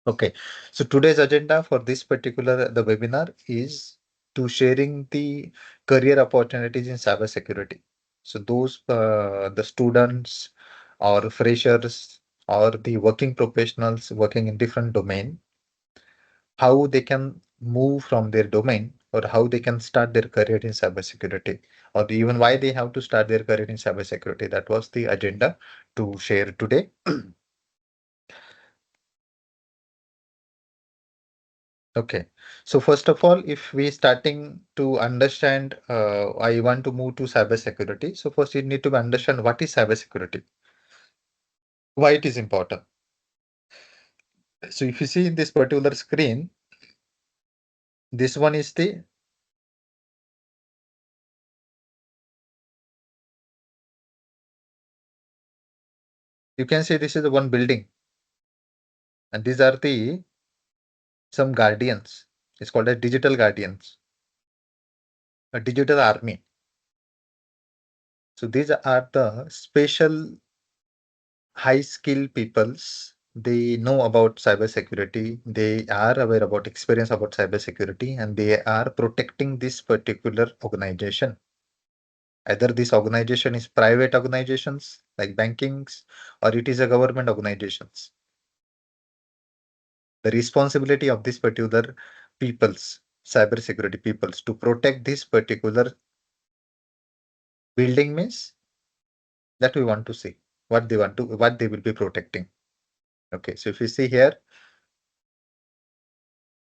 Okay, so today's agenda for this particular the webinar is to sharing the career opportunities in cybersecurity. So those the students or freshers or the working professionals working in different domain, how they can move from their domain or how they can start their career in cybersecurity or even why they have to start their career in cybersecurity. That was the agenda to share today. Okay, so first of all, if we starting to understand, I want to move to cybersecurity. So first, you need to understand what is cybersecurity, why it is important. So if you see in this particular screen, this one is the you can say this is the one building, and these are the some guardians. It's called as digital guardians, a digital army. So these are the special high skill peoples. They know about cybersecurity. They are aware about experience about cybersecurity, and they are protecting this particular organization. Either this organization is private organizations like bankings, or it is a government organizations. The responsibility of this particular peoples, cybersecurity peoples, to protect this particular building means that we want to see what they will be protecting. Okay, so if you see here,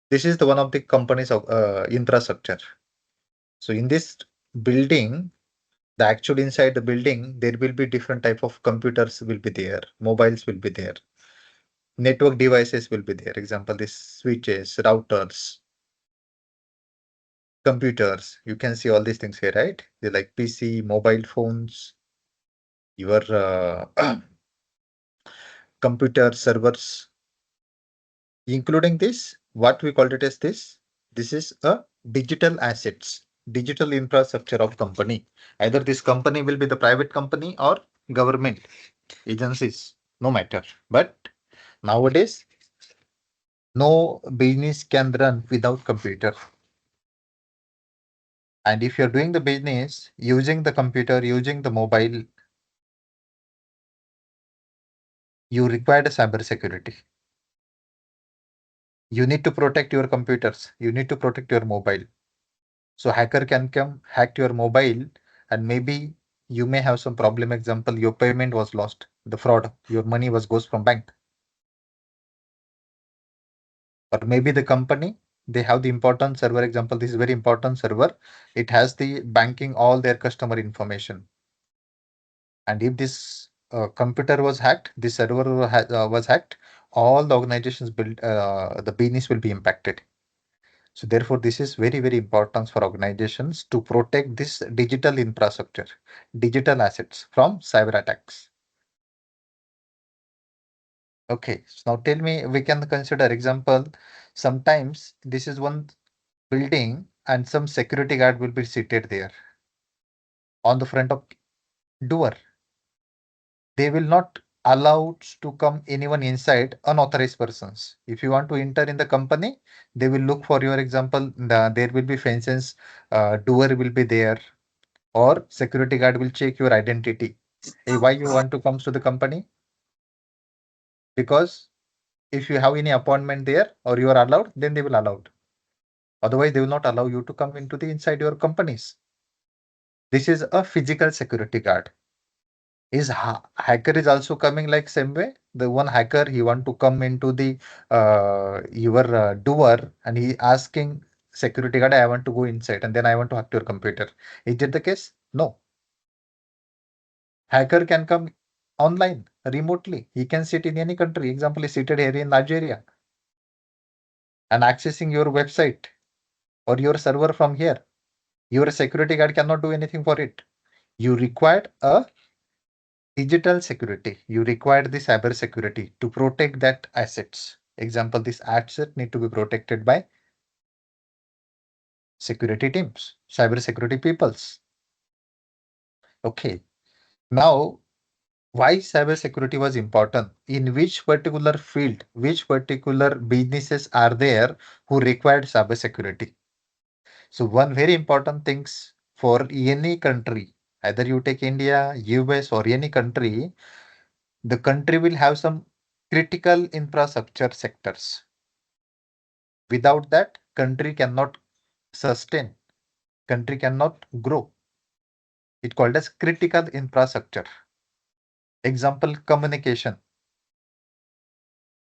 this is the one of the company's of infrastructure. So in this building, the actual inside the building, there will be different type of computers will be there, mobiles will be there, network devices will be there. Example, this switches, routers, computers. You can see all these things here, right? They're like PC, mobile phones, your computer servers, including this, what we called it as this. This is a digital assets, digital infrastructure of company. Either this company will be the private company or government agencies, no matter. But nowadays, no business can run without computer. And if you're doing the business using the computer, using the mobile, you require the cyber security. You need to protect your computers. You need to protect your mobile. So hacker can come, hack your mobile, and maybe you may have some problem. Example, your payment was lost, the fraud, your money was goes from bank. Or maybe the company, they have the important server. Example, this is very important server. It has the banking, all their customer information. And if this computer was hacked, this server was hacked, all the organizations built, the business will be impacted. So therefore, this is very, very important for organizations to protect this digital infrastructure, digital assets from cyber attacks. Okay, so now tell me, we can consider example, sometimes this is one building and some security guard will be seated there on the front of door. They will not allow to come anyone inside unauthorized persons. If you want to enter in the company, they will look for your example, there will be fences, door will be there, or security guard will check your identity. Hey, why you want to come to the company? Because if you have any appointment there or you are allowed, then they will allow. Otherwise, they will not allow you to come into the inside your companies. This is a physical security guard. Is hacker is also coming like same way. The one hacker, he want to come into the your door and he asking security guard, I want to go inside and then I want to hack your computer. Is it the case? No. Hacker can come online remotely. He can sit in any country. Example, is seated here in Nigeria and accessing your website or your server from here. Your security guard cannot do anything for it. You required a digital security. You required the cyber security to protect that assets. Example, this asset need to be protected by security teams, cyber security peoples. Okay. Now Why cybersecurity was important? In which particular field, which particular businesses are there who required cybersecurity? So one very important things for any country, either you take India, US or any country, the country will have some critical infrastructure sectors. Without that, country cannot sustain, country cannot grow. It called as critical infrastructure. Example, communication.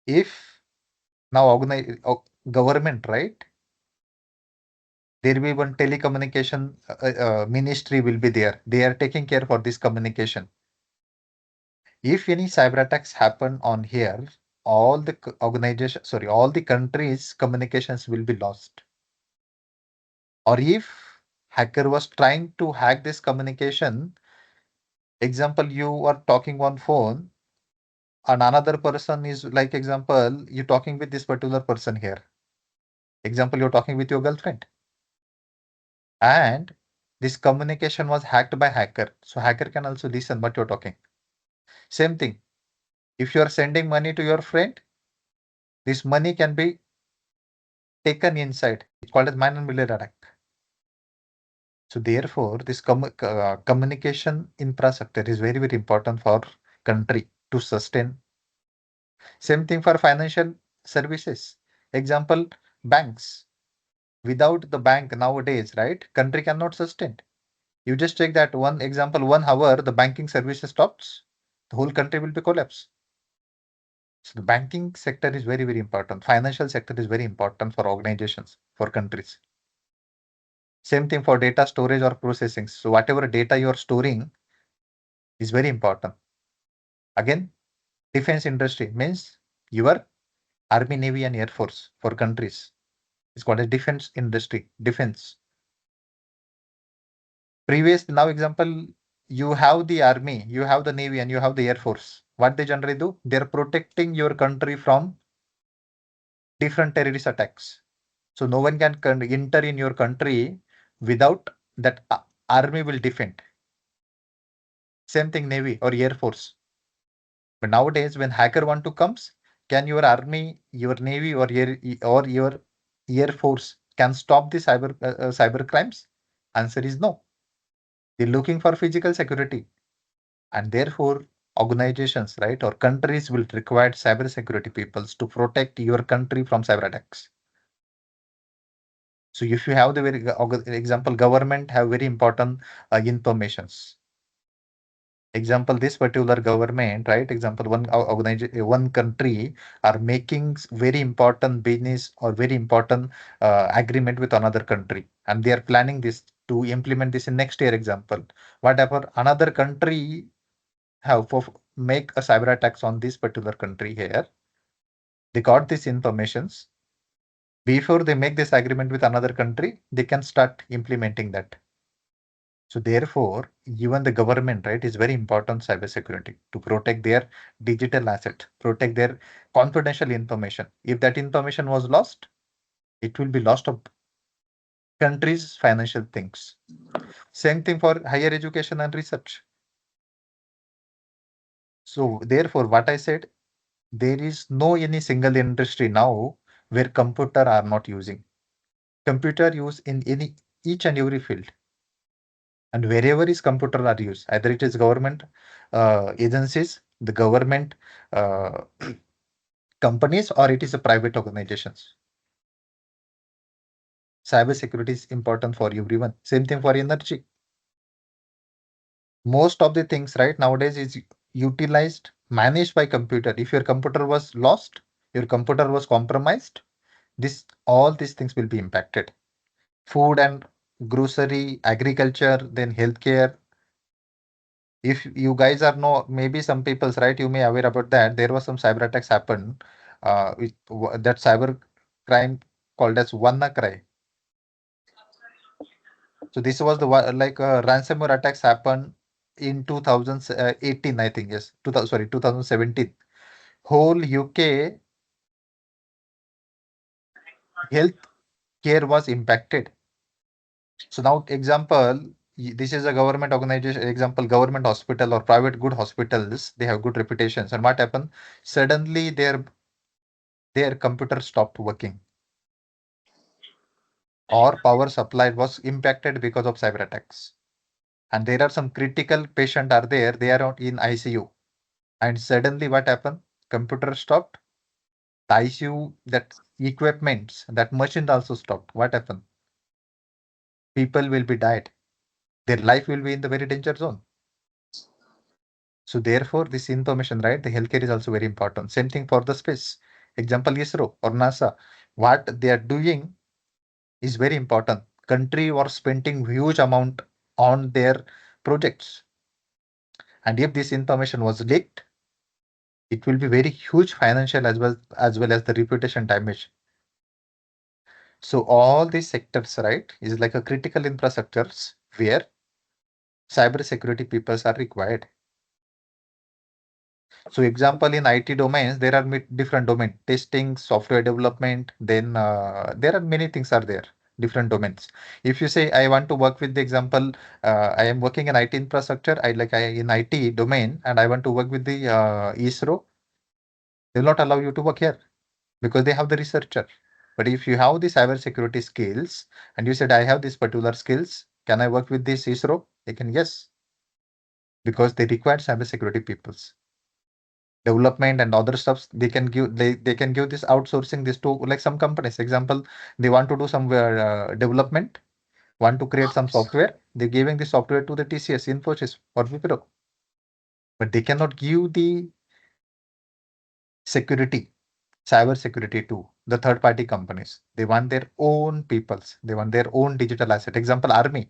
If now government, right? There will be one telecommunication ministry will be there. They are taking care for this communication. If any cyber attacks happen on here, all the organization, sorry, all the countries' communications will be lost. Or if hacker was trying to hack this communication, example, you are talking on phone and another person is like example, you talking with this particular person here. Example, you're talking with your girlfriend. And this communication was hacked by hacker. So hacker can also listen what you're talking. Same thing. If you are sending money to your friend, this money can be taken inside. It's called as man and malware attack. So therefore, this communication infrastructure is very, very important for country to sustain. Same thing for financial services. Example, banks. Without the bank nowadays, right, country cannot sustain. You just take that one example, 1 hour, the banking services stops, the whole country will be collapsed. So the banking sector is very, very important. Financial sector is very important for organizations, for countries. Same thing for data storage or processing. So whatever data you are storing is very important. Again, defense industry means your army, navy, and air force for countries. It's called a defense industry, defense. Previous now example, you have the army, you have the navy, and you have the air force. What they generally do? They're protecting your country from different terrorist attacks. So no one can enter in your country without that army will defend. Same thing navy or air force. But nowadays when hacker want to comes, can your army, your navy or your air force can stop the cyber crimes? Answer is no. They're looking for physical security. And therefore organizations, right, or countries will require cyber security peoples to protect your country from cyber attacks. So if you have the very example, government have very important informations. Example, this particular government, right? Example, one organization, one country are making very important business or very important agreement with another country, and they are planning this to implement this in next year. Example, whatever another country have for make a cyber attacks on this particular country here, they got these informations before they make this agreement with another country. They can start implementing that. So therefore, even the government, right, is very important cybersecurity to protect their digital asset, protect their confidential information. If that information was lost, it will be lost of country's financial things. Same thing for higher education and research. So therefore, what I said, there is no any single industry now where computer are not using. Computer use in any each and every field. And wherever is computer are used, either it is government agencies, the government uh, companies, or it is a private organizations. Cyber security is important for everyone. Same thing for energy. Most of the things right nowadays is utilized, managed by computer. If your computer was lost, your computer was compromised, this all these things will be impacted. Food and grocery, agriculture, then healthcare. If you guys are know, maybe some people's right, you may aware about that. There was some cyber attacks happen. That cyber crime called as WannaCry. So this was the like ransomware attacks happened in 2018, I think. Yes, 2000, sorry, 2017. Whole UK health care was impacted. So now example, this is a government organization, example, government hospital or private good hospitals, they have good reputations. And what happened? Suddenly their computer stopped working or power supply was impacted because of cyber attacks. And there are some critical patients are there, they are in ICU. And suddenly what happened? Computer stopped, the ICU, that equipments, that machine also stopped. What happened? People will be died. Their life will be in the very danger zone. So therefore, this information, right? The healthcare is also very important. Same thing for the space. Example, ISRO or NASA. What they are doing is very important. Country was spending huge amount on their projects. And if this information was leaked, it will be very huge financial as well as the reputation damage. So all these sectors, right, is like a critical infrastructures where cyber security peoples are required. So example, in IT domains, there are different domain testing, software development, then there are many things are there, different domains. If you say, I want to work with the example, I am working in IT infrastructure, I in IT domain, and I want to work with the ISRO, they will not allow you to work here because they have the researcher. But if you have the cyber security skills and you said, I have these particular skills, can I work with this ISRO? They can, yes, because they require cyber security peoples. Development and other stuffs, they can give this outsourcing this to like some companies. Example, they want to do some development, want to create some software, they're giving the software to the TCS, Infosys or Wipro, but they cannot give the security, cyber security to the third party companies. They want their own peoples, they want their own digital asset. Example, army.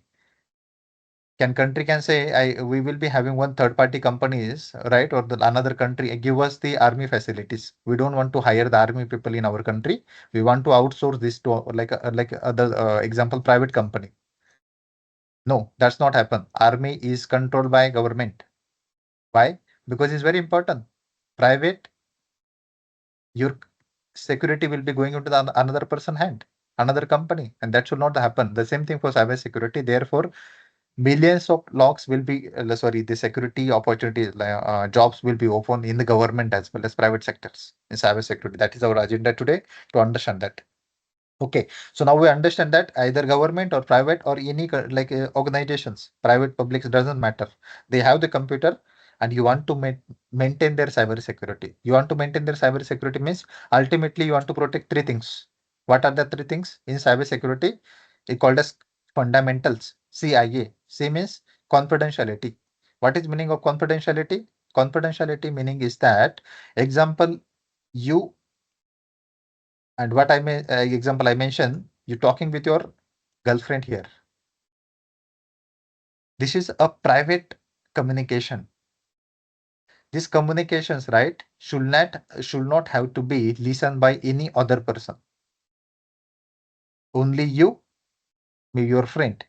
Country can say, we will be having one third party companies, right? Or another country give us the army facilities. We don't want to hire the army people in our country. We want to outsource this to like other example, private company. No, that's not happen. Army is controlled by government. Why? Because it's very important. Private, your security will be going into the another person hand, another company, and that should not happen. The same thing for cyber security. Therefore, millions of logs will be, sorry, the security opportunities, jobs will be open in the government as well as private sectors in cyber security. That is our agenda today, to understand that. Okay, so now we understand that either government or private or any organizations, private, public, doesn't matter. They have the computer and you want to maintain their cyber security. You want to maintain their cyber security means ultimately you want to protect three things. What are the three things in cyber security? It called as fundamentals, CIA. C means confidentiality. What is meaning of confidentiality? Confidentiality meaning is that, example, you and what I may example I mentioned, you talking with your girlfriend here. This is a private communication. These communications, right, should not have to be listened by any other person. Only you, maybe your friend.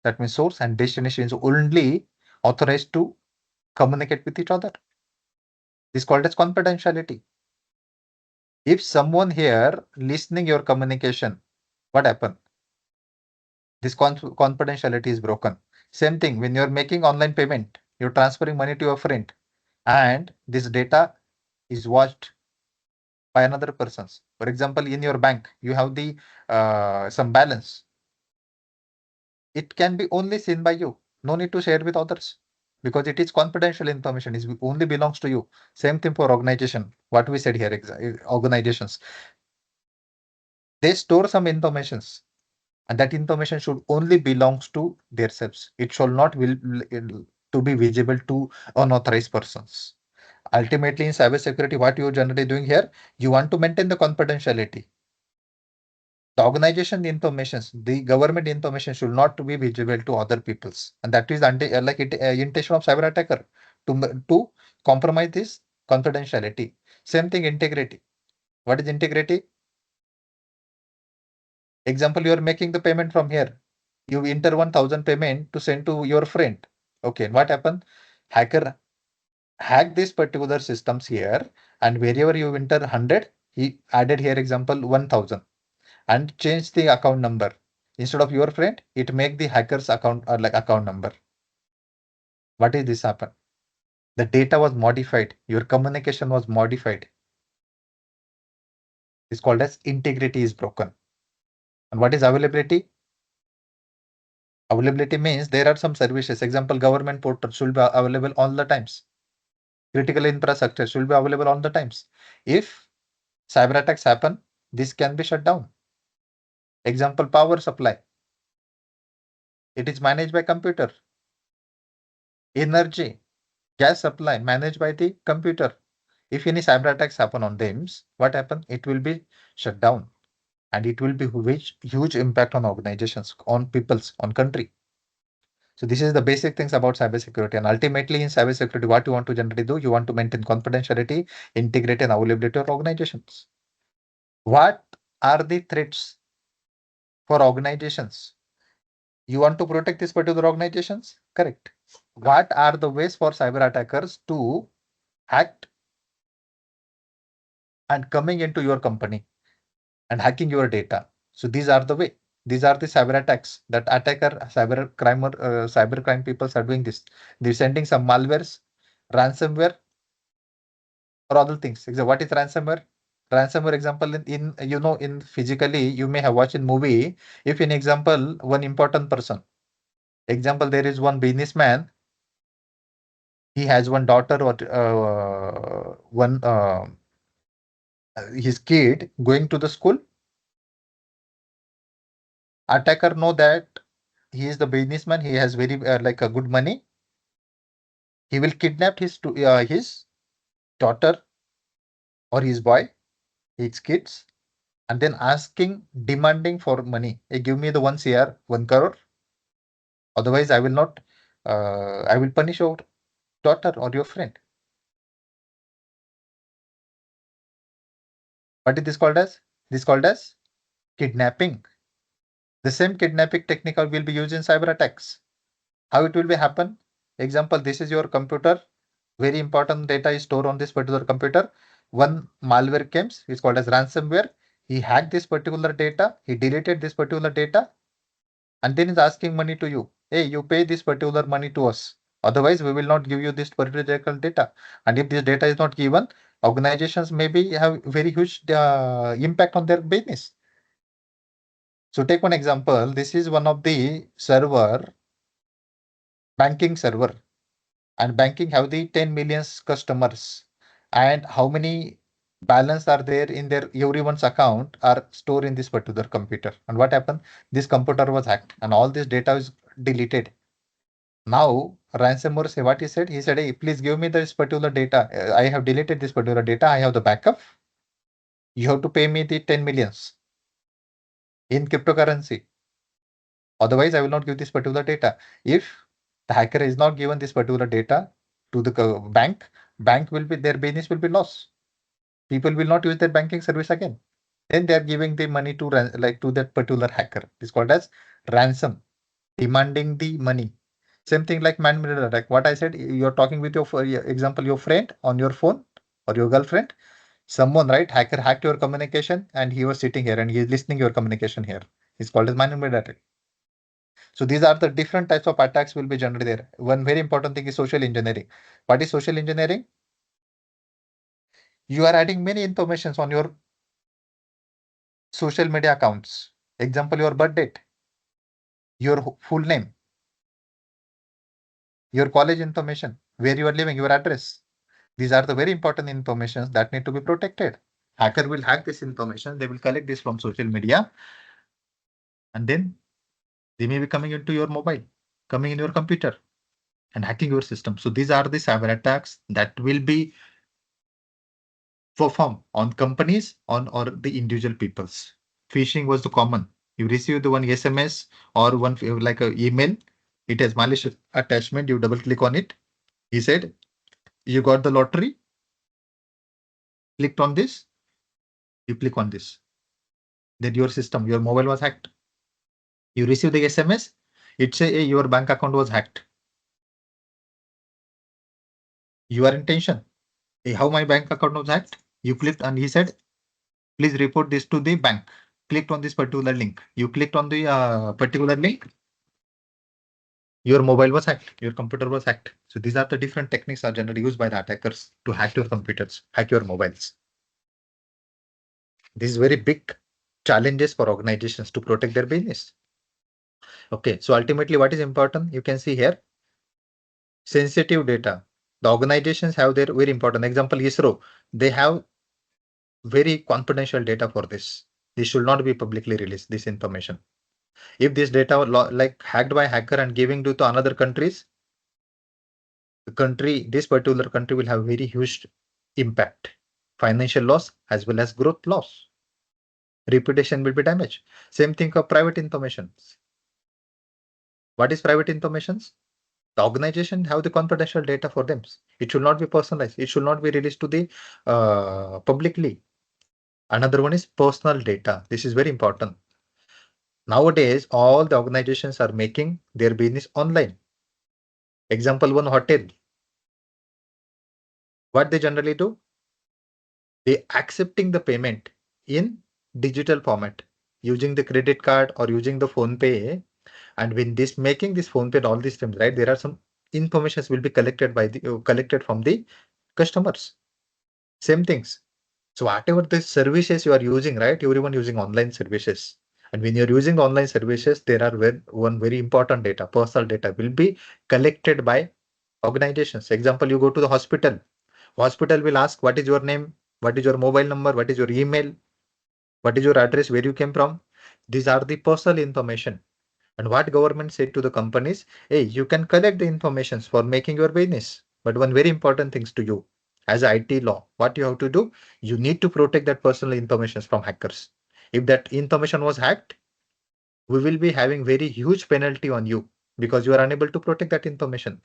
That means source and destination is only authorized to communicate with each other. This is called as confidentiality. If someone here listening your communication, what happened? This confidentiality is broken. Same thing when you're making online payment, you're transferring money to your friend, and this data is watched by another persons. For example, in your bank, you have the some balance. It can be only seen by you. No need to share with others because it is confidential information. It only belongs to you. Same thing for organization. What we said here, organizations, they store some informations and that information should only belongs to themselves. It shall not will to be visible to unauthorized persons. Ultimately, in cybersecurity, what you are generally doing here, you want to maintain the confidentiality. The organization informations, the government information should not be visible to other peoples, and that is intention of cyber attacker to compromise this confidentiality. Same thing, integrity. What is integrity? Example, you are making the payment from here. You enter 1,000 payment to send to your friend. Okay, what happened? Hacker hack these particular systems here, and wherever you enter 100, he added here example 1,000 and change the account number. Instead of your friend, it make the hacker's account or like account number. What is this happen? The data was modified. Your communication was modified. It's called as integrity is broken. And what is availability? Availability means there are some services. Example, government portal should be available all the times. Critical infrastructure should be available all the times. If cyber attacks happen, this can be shut down. Example, power supply. It is managed by computer. Energy, gas supply managed by the computer. If any cyber attacks happen on them, what happen? It will be shut down, and it will be huge impact on organizations, on peoples, on country. So this is the basic things about cybersecurity. And ultimately in cybersecurity, what you want to generally do, you want to maintain confidentiality, integrity, and availability of organizations. What are the threats for organizations? You want to protect these particular organizations? Correct. What are the ways for cyber attackers to hack and coming into your company and hacking your data? So these are the way. These are the cyber attacks that attacker, cyber crime people are doing this. They're sending some malwares, ransomware, or other things. What is ransomware? Ransomware example in physically you may have watched in movie. If in example one important person, example there is one businessman, he has one daughter or one his kid going to the school. Attacker know that he is the businessman. He has very like a good money. He will kidnap his daughter or his boy, his kids, and then demanding for money. Hey, give me the 1 CR, 1 crore. Otherwise, I will not. I will punish your daughter or your friend. What is this called as? This called as kidnapping. The same kidnapping technique will be used in cyber attacks. How it will be happen? Example: this is your computer. Very important data is stored on this particular computer. One malware comes, it's called as ransomware. He hacked this particular data, he deleted this particular data, and then is asking money to you. Hey, you pay this particular money to us. Otherwise, we will not give you this particular data. And if this data is not given, organizations maybe have very huge impact on their business. So take one example. This is one of the banking server, and banking have the 10 millions customers, and how many balance are there in their everyone's account are stored in this particular computer. And what happened? This computer was hacked and all this data is deleted. Now ransomware say what he said. He said, hey, please give me this particular data. I have deleted this particular data. I have the backup. You have to pay me the 10 millions in cryptocurrency. Otherwise, I will not give this particular data. If the hacker is not given this particular data to the bank will be their business will be lost. People will not use their banking service again. Then they are giving the money to to that particular hacker. It's called as ransom, demanding the money. Same thing like man-made attack. What I said, you're talking with your, for example, your friend on your phone or your girlfriend. Someone, right? Hacker hacked your communication and he was sitting here and he is listening your communication here. It's called as man-made attack. So these are the different types of attacks will be generally there. One very important thing is social engineering. What is social engineering? You are adding many informations on your social media accounts. Example, your birth date, your full name, your college information, where you are living, your address. These are the very important informations that need to be protected. Hacker will hack this information. They will collect this from social media, and then they may be coming into your mobile, coming in your computer, and hacking your system. So these are the cyber attacks that will be performed on companies on or the individual peoples. Phishing was the common. You receive the one SMS or one like a email. It has malicious attachment. You double click on it. He said, you got the lottery. Clicked on this. You click on this. Then your system, your mobile was hacked. You receive the SMS. It say, hey, your bank account was hacked. You are in tension. Hey, how my bank account was hacked? You clicked and he said, please report this to the bank. clicked on this particular link. You clicked on the particular link. Your mobile was hacked. Your computer was hacked. So these are the different techniques are generally used by the attackers to hack your computers, hack your mobiles. These very big challenges for organizations to protect their business. Okay, so ultimately, what is important? You can see here sensitive data. The organizations have their very important example. ISRO, they have very confidential data for this. This should not be publicly released, this information. If this data like hacked by hacker and giving to another countries, the country, this particular country will have very huge impact, financial loss as well as growth loss. Reputation will be damaged. Same thing for private information. What is private information? The organization have the confidential data for them. It should not be personalized. It should not be released to the publicly. Another one is personal data. This is very important. Nowadays, all the organizations are making their business online. Example one, hotel. What they generally do? They accepting the payment in digital format using the credit card or using the phone pay. And when this making this phone pay all these things, right? There are some informations will be collected by the collected from the customers. Same things. So whatever the services you are using, right? Everyone using online services. And when you're using online services, there are one very important data, personal data will be collected by organizations. Example, you go to the hospital. Hospital will ask, what is your name? What is your mobile number? What is your email? What is your address? Where you came from? These are the personal information. And what government said to the companies, hey, you can collect the information for making your business. But one very important things to you as IT law, what you have to do, you need to protect that personal information from hackers. If that information was hacked, we will be having very huge penalty on you because you are unable to protect that information.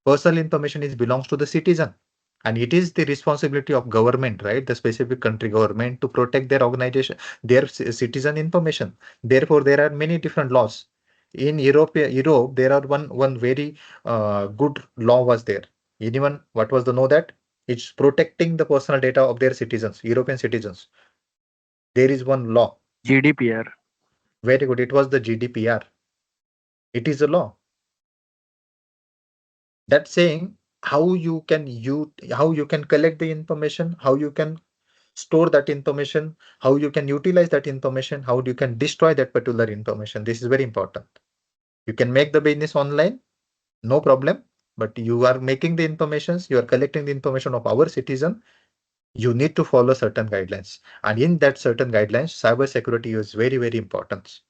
Personal information is belongs to the citizen. And it is the responsibility of government, right? The specific country government to protect their organization, their citizen information. Therefore, there are many different laws. In Europe, there are one very good law was there. Anyone, what was the know that? It's protecting the personal data of their citizens, European citizens. There is one law. GDPR. Very good. It was the GDPR. It is a law. That's saying how you can collect the information, how you can store that information, how you can utilize that information, how you can destroy that particular information. This is very important. You can make the business online, no problem, but you are making the informations, you are collecting the information of our citizen. You need to follow certain guidelines, and in that certain guidelines, cyber security is very, very important.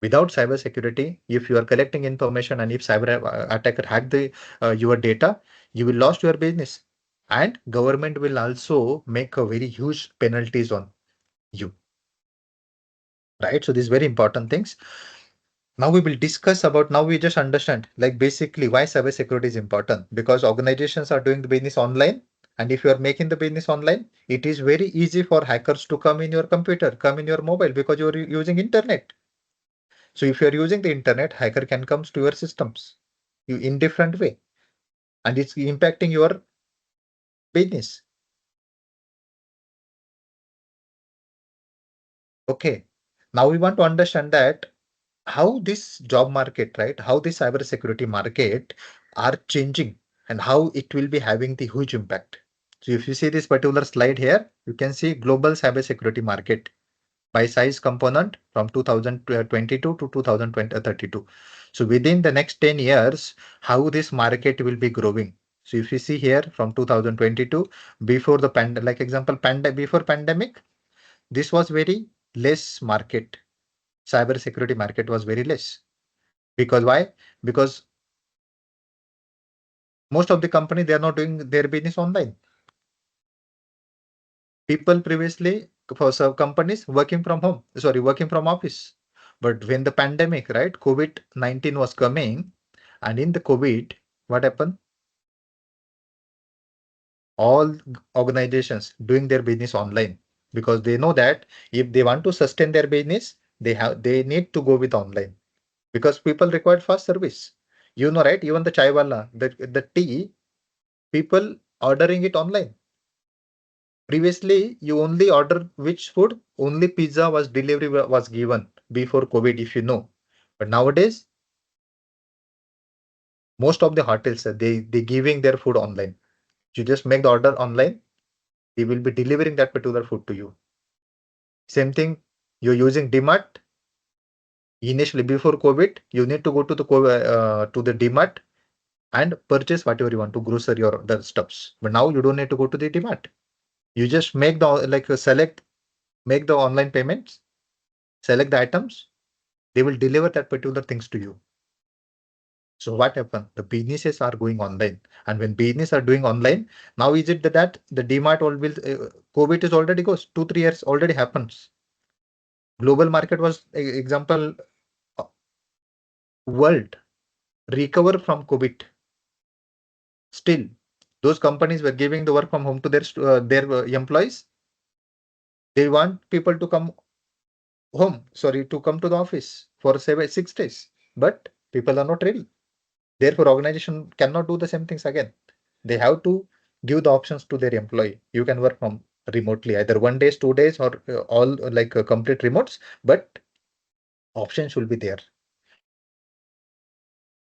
Without cyber security, if you are collecting information and if cyber attacker hack the your data, you will lost your business, and government will also make a very huge penalties on you. Right? So these very important things. Now we will discuss about, now we just understand like basically why cybersecurity is important, because organizations are doing the business online. And if you are making the business online, it is very easy for hackers to come in your computer, come in your mobile because you're using internet. So if you're using the internet, hacker can come to your systems you in different way, and it's impacting your business. Okay. Now we want to understand that how this job market, right? How this cybersecurity market are changing and how it will be having the huge impact. So if you see this particular slide here, you can see global cybersecurity market by size component from 2022 to 2032. So within the next 10 years, how this market will be growing. So if you see here from 2022, before the like example, before pandemic, this was very less market. Cyber security market was very less. Because why? Because most of the company, they are not doing their business online. People previously for some companies working from home, sorry, working from office. But when the pandemic, right, COVID-19 was coming, and in the COVID, what happened? All organizations doing their business online because they know that if they want to sustain their business, they need to go with online because people require fast service. You know, right? Even the chai wala, the tea, people ordering it online. Previously, you only order which food? Only pizza was delivery was given before COVID, if you know. But nowadays, most of the hotels they giving their food online. You just make the order online. They will be delivering that particular food to you. Same thing. You're using DMart. Initially, before COVID, you need to go to the DMart and purchase whatever you want to grocery or the stuffs. But now you don't need to go to the DMart. You just make the make the online payments, select the items. They will deliver that particular things to you. So what happened? The businesses are going online, and when business are doing online, now is it that the DMart COVID is already goes 2 3 years already happens. Global market was example uh, world recover from COVID. Still, those companies were giving the work from home to their employees. They want people to come to come to the office for 6 days, but people are not ready. Therefore, organization cannot do the same things again. They have to give the options to their employee. You can work from remotely, either 1 day, 2 days, or all complete remotes, but options will be there.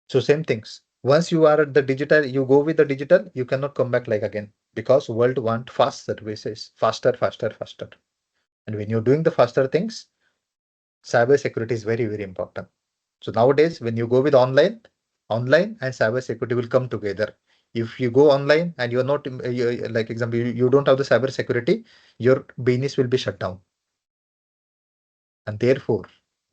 So same things. Once you are at the digital, you go with the digital, you cannot come back like again because world want fast services, faster, faster, faster. And when you're doing the faster things, cyber security is very, very important. So nowadays, when you go with online and cyber security will come together. If you go online and you're not, like example, you don't have the cyber security, your business will be shut down. And therefore,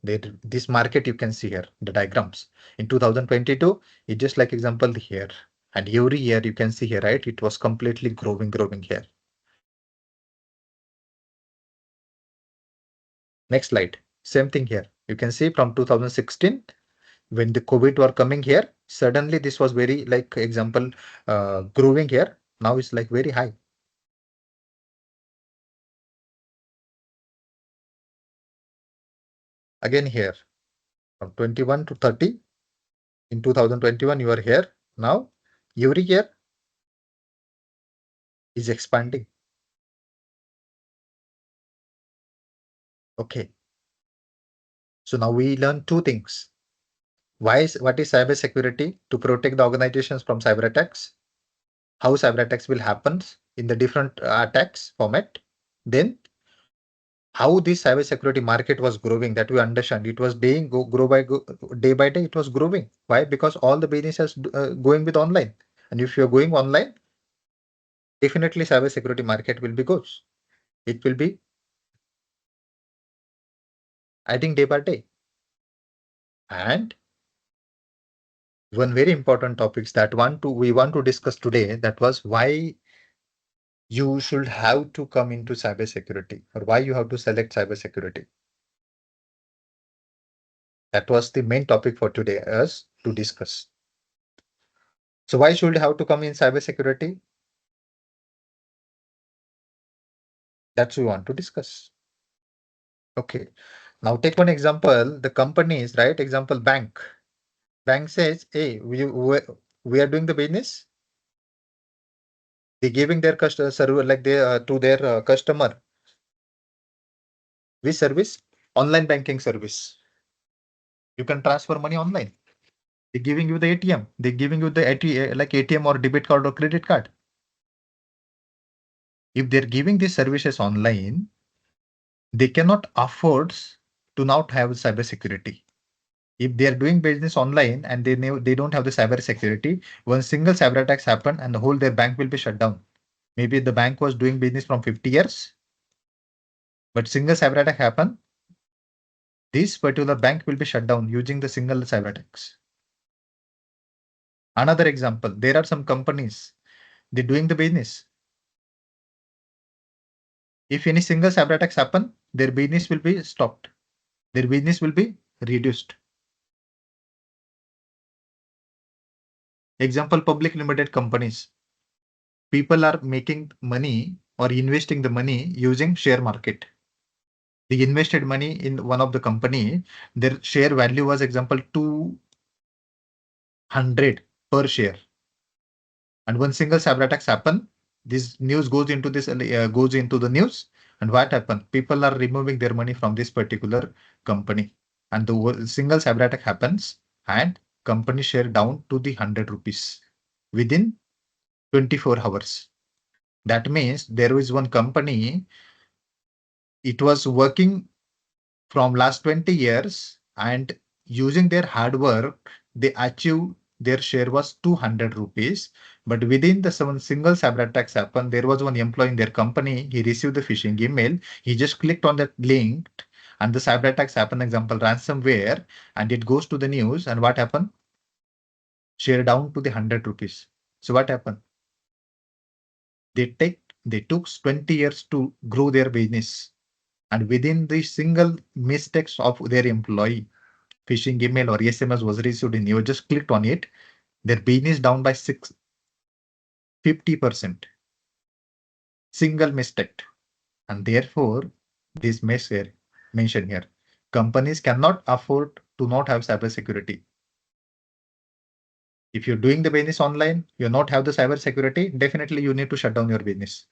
this market you can see here, the diagrams. In 2022, it's just like example here. And every year you can see here, right? It was completely growing here. Next slide. Same thing here. You can see from 2016, when the COVID were coming here, suddenly this was very like example growing here. Now it's like very high. Again here from 21 to 30. In 2021, you are here. Now every year is expanding. Okay. So now we learn two things. What is cyber security? To protect the organizations from cyber attacks. How cyber attacks will happen in the different attacks format. Then how this cybersecurity market was growing, that we understand. It was day by day, it was growing. Why? Because all the businesses going with online. And if you're going online, definitely cybersecurity market will be goes. It will be adding day by day. And one very important topics that we want to discuss today, that was why you should have to come into cybersecurity, or why you have to select cybersecurity. That was the main topic for today us to discuss. So why should you have to come in cybersecurity? That's we want to discuss. Okay. Now take one example. The companies, right? Example, bank. Bank says, hey, we are doing the business. They're giving their customer server like they to their customer. Which service? Online banking service. You can transfer money online. They're giving you the ATM. They're giving you the like ATM or debit card or credit card. If they're giving these services online, they cannot afford to not have cybersecurity. If they are doing business online and they don't have the cyber security, one single cyber attacks happen and the whole their bank will be shut down. Maybe the bank was doing business from 50 years, but single cyber attack happen, this particular bank will be shut down using the single cyber attacks. Another example, there are some companies, they're doing the business. If any single cyber attacks happen, their business will be stopped. Their business will be reduced. Example, public limited companies. People are making money or investing the money using share market. They invested money in one of the company. Their share value was example 200 per share. And one single cyber attacks happen. this news goes into the news, and what happened? People are removing their money from this particular company, and the single cyber attack happens, and company share down to the 100 rupees within 24 hours. That means there is one company, it was working from last 20 years, and using their hard work, they achieved their share was 200 rupees. But within the single cyber attacks happened, there was one employee in their company, he received the phishing email, he just clicked on that link, and the cyber attacks happen, example ransomware, and it goes to the news, and what happened? Share down to the 100 rupees. So what happened? They took 20 years to grow their business, and within the single mistakes of their employee, phishing email or SMS was received and you just clicked on it, their business down by 50%. Single mistake. And therefore, this mentioned here, companies cannot afford to not have cybersecurity. If you're doing the business online, you not have the cybersecurity, definitely you need to shut down your business.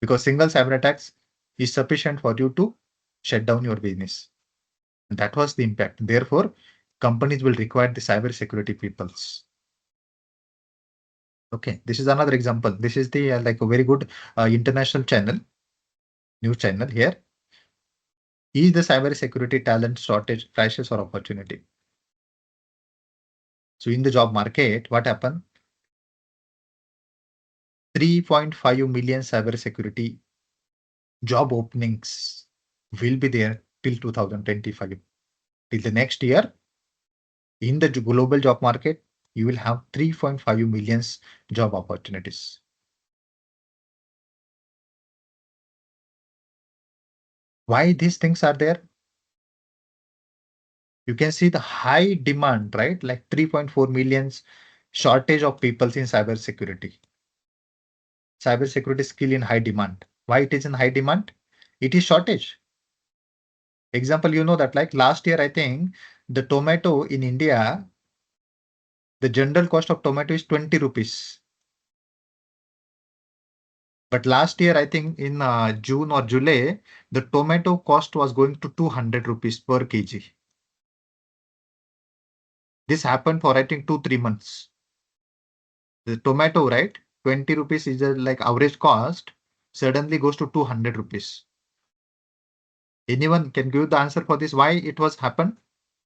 Because single cyber attacks is sufficient for you to shut down your business. And that was the impact. Therefore, companies will require the cybersecurity peoples. Okay, this is another example. This is the like a very good international channel, news channel here. Is the cybersecurity talent shortage crisis or opportunity? So in the job market, what happened? 3.5 million cybersecurity job openings will be there till 2025. Till the next year, in the global job market, you will have 3.5 million job opportunities. Why these things are there? You can see the high demand, right? Like 3.4 millions shortage of people in cybersecurity. Cybersecurity skill in high demand. Why it is in high demand? It is shortage. Example, you know that like last year, I think the tomato in India, the general cost of tomato is 20 rupees. But last year, I think in June or July, the tomato cost was going to 200 rupees per kg. This happened for I think 2-3 months. The tomato, right? 20 rupees is like average cost, suddenly goes to 200 rupees. Anyone can give the answer for this? Why it was happened?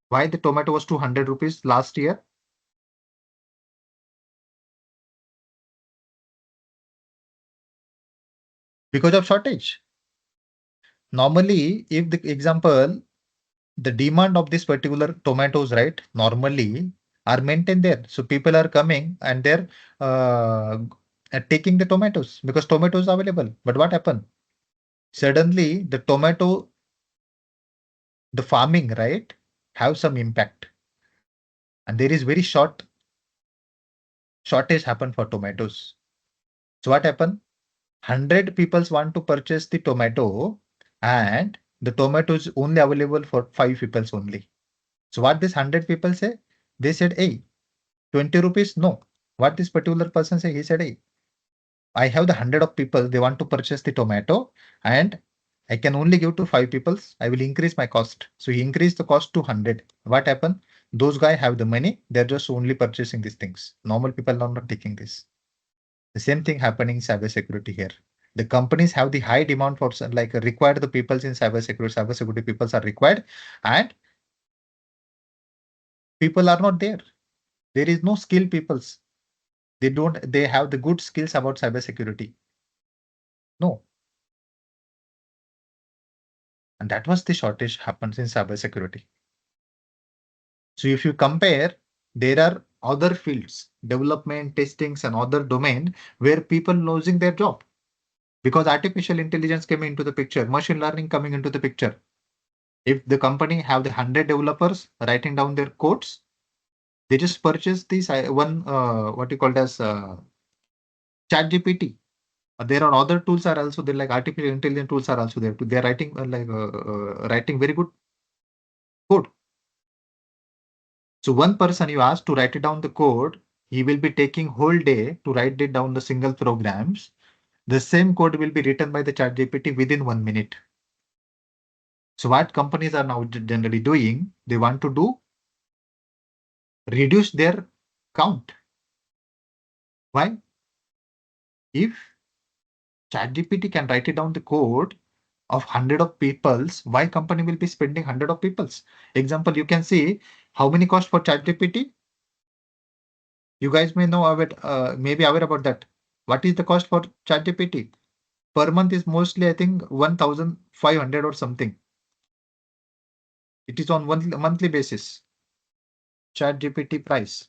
Why the tomato was 200 rupees last year? Because of shortage. Normally, if the example, the demand of this particular tomatoes, right, normally are maintained there. So people are coming and they're taking the tomatoes because tomatoes are available. But what happened? Suddenly the tomato, the farming, right, have some impact. And there is very shortage happen for tomatoes. So what happened? 100 people want to purchase the tomato and the tomato is only available for 5 people only. So what this 100 people say? They said, hey, 20 rupees? No. What this particular person say? He said, hey, I have the 100 of people, they want to purchase the tomato and I can only give to 5 people. I will increase my cost. So he increased the cost to 100. What happened? Those guys have the money. They're just only purchasing these things. Normal people are not taking this. The same thing happening in cybersecurity here. The companies have the high demand for like required the people in cybersecurity. Cybersecurity people are required and people are not there. There is no skill peoples. They have the good skills about cybersecurity. No. And that was the shortage happens in cybersecurity. So if you compare, there are other fields, development, testings, and other domain where people losing their job because artificial intelligence came into the picture, machine learning coming into the picture. If the company have the 100 developers writing down their codes, they just purchase this one what you call as chat GPT. There are other tools are also there, like artificial intelligence tools are also there. They are writing writing very good code. So one person you ask to write it down the code, he will be taking whole day to write it down the single programs. The same code will be written by the ChatGPT within 1 minute. So what companies are now generally doing, they want to do reduce their count. Why? If ChatGPT can write it down the code of 100 of peoples, why company will be spending 100 of peoples? Example, you can see how many cost for ChatGPT. You guys may know about, maybe aware about that. What is the cost for ChatGPT? Per month is mostly, I think, 1,500 or something. It is on one monthly basis. ChatGPT price.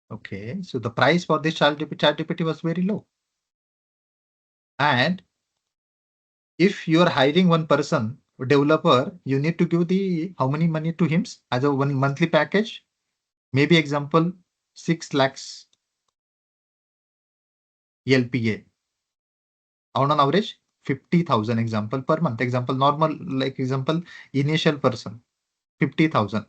Okay, so the price for this ChatGPT was very low. And if you are hiring one person, developer, you need to give the how many money to him as a one monthly package? Maybe example 6 lakhs LPA. On an average 50,000 example per month. Example normal, like example initial person 50,000.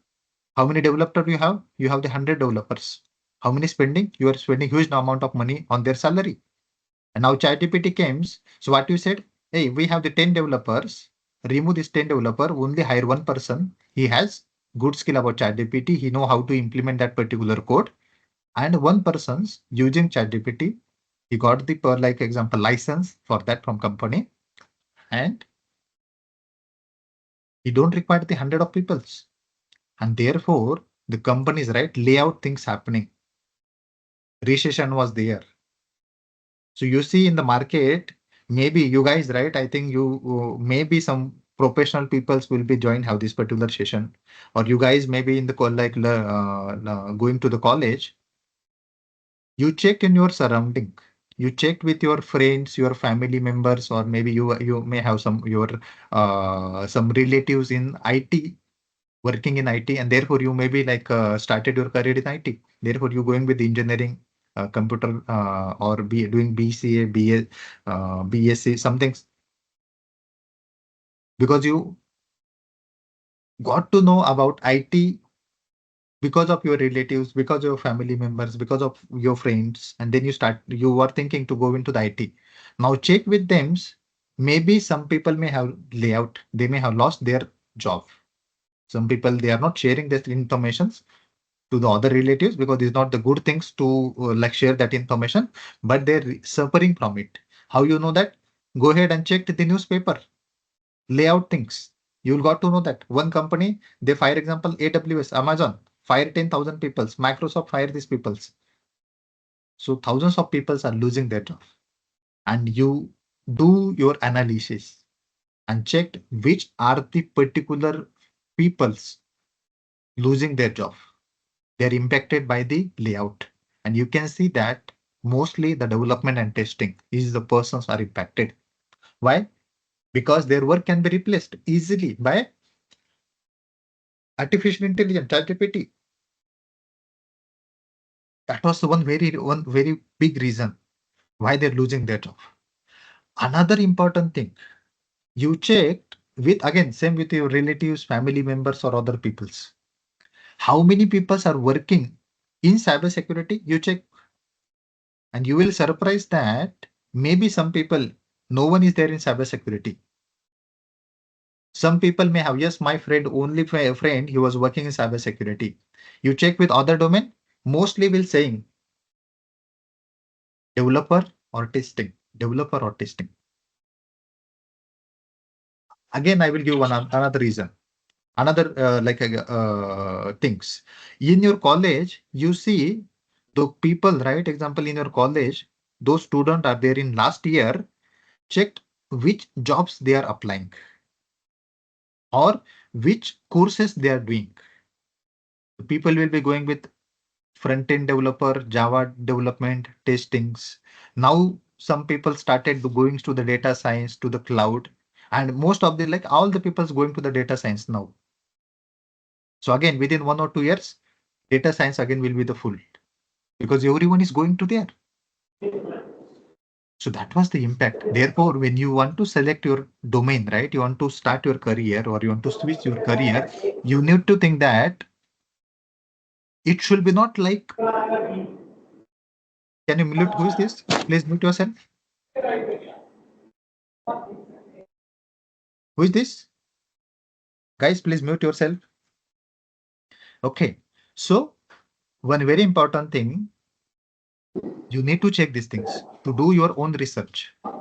How many developers you have? You have the 100 developers. How many spending? You are spending huge amount of money on their salary. And now ChatGPT comes. So what you said? Hey, we have the 10 developers. Remove this 10 developer. Only hire one person. He has good skill about ChatGPT. He know how to implement that particular code. And one person's using ChatGPT. He got the per like example license for that from company, and he don't require the 100 of peoples. And therefore, the companies right layout things happening. Recession was there. So you see in the market, maybe you guys, right? I think you maybe some professional peoples will be join how this particular session, or you guys maybe in the going to the college. You check in your surrounding. You check with your friends, your family members, or maybe you may have some your some relatives in IT working in IT, and therefore you maybe like started your career in IT. Therefore, you going with engineering, computer, or be doing BCA, BA, BSc, something, because you got to know about IT because of your relatives, because of your family members, because of your friends, and then you are thinking to go into the IT. Now check with them. Maybe some people may have layout, they may have lost their job. Some people they are not sharing this information to the other relatives because it's not the good things to like share that information, but they're suffering from it. How you know that? Go ahead and check the newspaper, layout things. You'll got to know that one company, they fire example AWS, Amazon, fire 10,000 people, Microsoft fire these people. So thousands of people are losing their job. And you do your analysis and check which are the particular peoples losing their job. They're impacted by the layout. And you can see that mostly the development and testing is the persons are impacted. Why? Because their work can be replaced easily by artificial intelligence, ChatGPT. That was the one very big reason why they're losing their job. Another important thing, you checked with again same with your relatives, family members, or other peoples. How many people are working in cybersecurity? You check, and you will surprise that maybe some people, no one is there in cybersecurity. Some people may have, yes, my friend, only friend, he was working in cybersecurity. You check with other domain, mostly will saying developer or testing, developer or testing. Again, I will give another reason, another things. In your college, you see the people, right? Example, in your college, those students are there in last year, checked which jobs they are applying or which courses they are doing. People will be going with front-end developer, Java development, testings. Now some people started going to the data science, to the cloud, and most of the like all the people's going to the data science now. So again, within 1 or 2 years, data science again will be the full because everyone is going to there. So that was the impact. Therefore, when you want to select your domain, right, you want to start your career or you want to switch your career, you need to think that it should be not like, can you mute? Who is this? Please mute yourself. Who is this? Guys, please mute yourself. Okay. So one very important thing, you need to check these things to do your own research. Okay.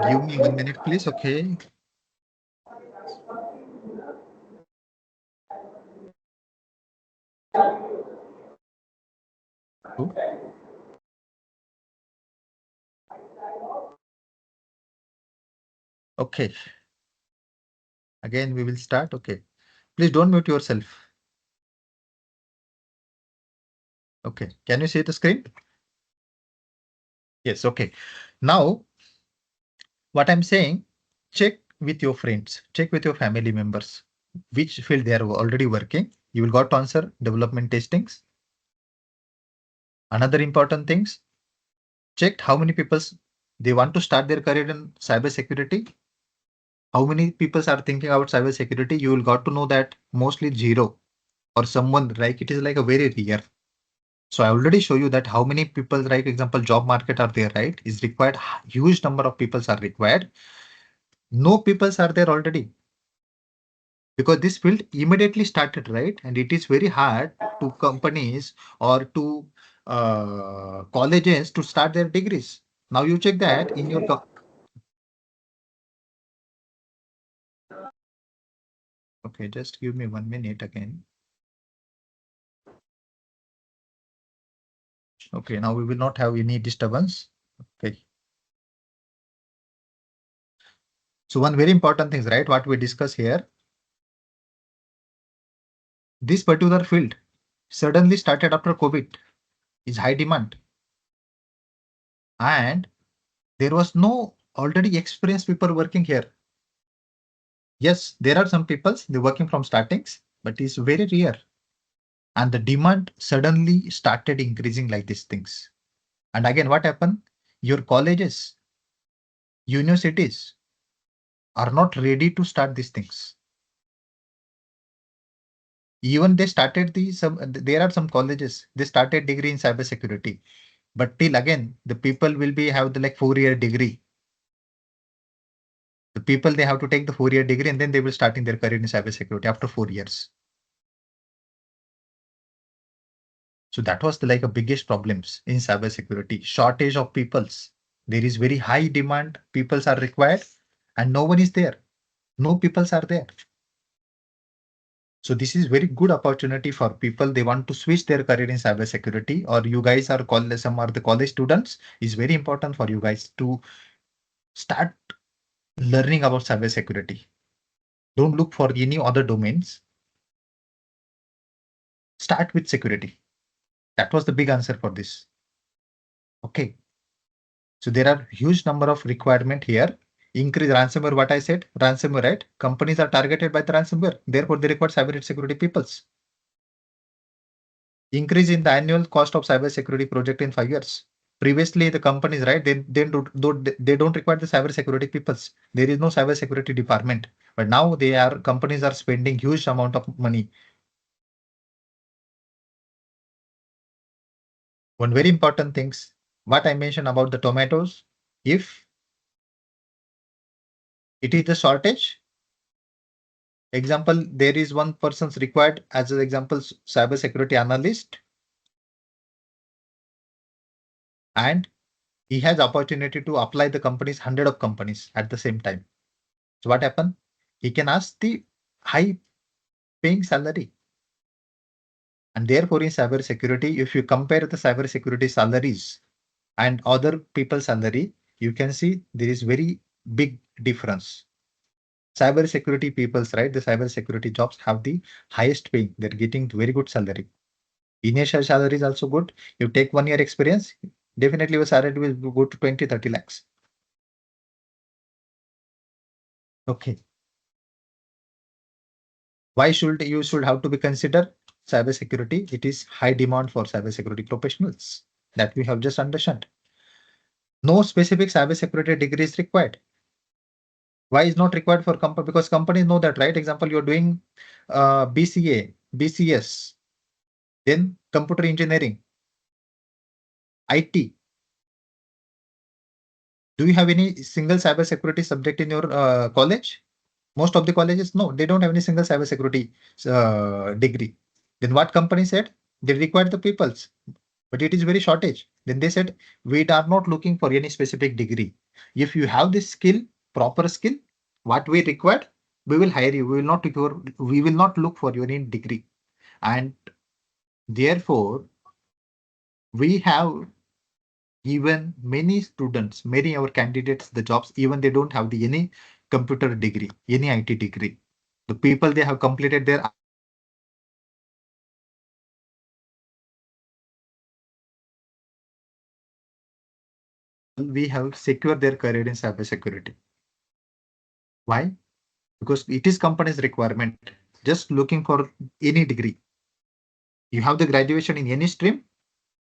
Give me 1 minute, please. Okay. Okay. Again, we will start. Okay. Please don't mute yourself. Okay. Can you see the screen? Yes. Okay. Now, what I'm saying, check with your friends, check with your family members, which field they are already working. You will got to answer development testings. Another important things, check how many people they want to start their career in cybersecurity. How many people are thinking about cybersecurity? You will got to know that mostly zero or someone like it is like a very rare. So I already show you that how many people, right? Example, job market are there, right? Is required. Huge number of people are required. No people are there already because this field immediately started, right? And it is very hard to companies or to colleges to start their degrees. Now you check that in your okay, just give me 1 minute again. Okay, now we will not have any disturbance. Okay. So one very important thing is, right, what we discuss here, this particular field suddenly started after COVID, is high demand. And there was no already experienced people working here. Yes, there are some people, they're working from startings, but it's very rare. And the demand suddenly started increasing like these things. And again, what happened? Your colleges, universities are not ready to start these things. Even they started there are some colleges, they started degree in cybersecurity, but till again, the people will be have the like 4 year degree. The people, they have to take the 4 year degree and then they will start in their career in cybersecurity after 4 years. So that was the like a biggest problems in cybersecurity, shortage of peoples. There is very high demand, peoples are required and no one is there. No peoples are there. So this is very good opportunity for people. They want to switch their career in cybersecurity, or you guys are college, some are the college students. Is very important for you guys to start learning about cybersecurity. Don't look for any other domains. Start with security. That was the big answer for this. Okay. So there are huge number of requirement here. Increase ransomware, what I said, ransomware, right? Companies are targeted by the ransomware. Therefore, they require cybersecurity peoples. Increase in the annual cost of cybersecurity project in 5 years. Previously, the companies, right, they don't require the cybersecurity peoples. There is no cybersecurity department. But now companies are spending huge amount of money. One very important things, what I mentioned about the tomatoes, if it is the shortage, example, there is one person's required as an example, cybersecurity analyst, and he has opportunity to apply the companies, 100 of companies at the same time. So what happen? He can ask the high paying salary. And therefore in cybersecurity, if you compare the cybersecurity salaries and other people's salary, you can see there is very big difference. Cybersecurity people's, right? The cybersecurity jobs have the highest paying. They're getting very good salary. Initial salary is also good. You take 1 year experience, definitely your salary will go to 20, 30 lakhs. Okay. Why should you should have to be considered cybersecurity? It is high demand for cybersecurity professionals that we have just understood. No specific cybersecurity degree is required. Why is not required for company? Because companies know that, right? Example, you're doing BCA, BCS, then computer engineering, IT. Do you have any single cybersecurity subject in your college? Most of the colleges, no, they don't have any single cybersecurity degree. Then what company said? They required the peoples, but it is very shortage. Then they said, we are not looking for any specific degree. If you have this skill, proper skill, what we required, we will hire you. We will not look for your any degree. And therefore, we have given many students, many our candidates the jobs, even they don't have the any computer degree, any IT degree. The people they have completed their we have secured their career in cybersecurity. Why? Because it is company's requirement. Just looking for any degree. You have the graduation in any stream,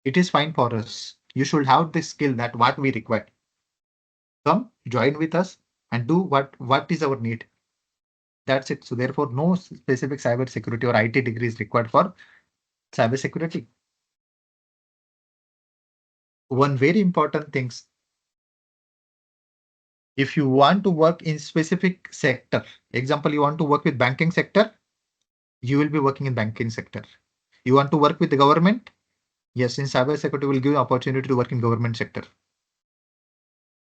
it is fine for us. You should have the skill that what we require. Come, join with us and do what is our need. That's it. So therefore, no specific cybersecurity or IT degree is required for cybersecurity. One very important things, if you want to work in specific sector, example, you want to work with banking sector, you will be working in banking sector. You want to work with the government? Yes, in cybersecurity will give you opportunity to work in government sector.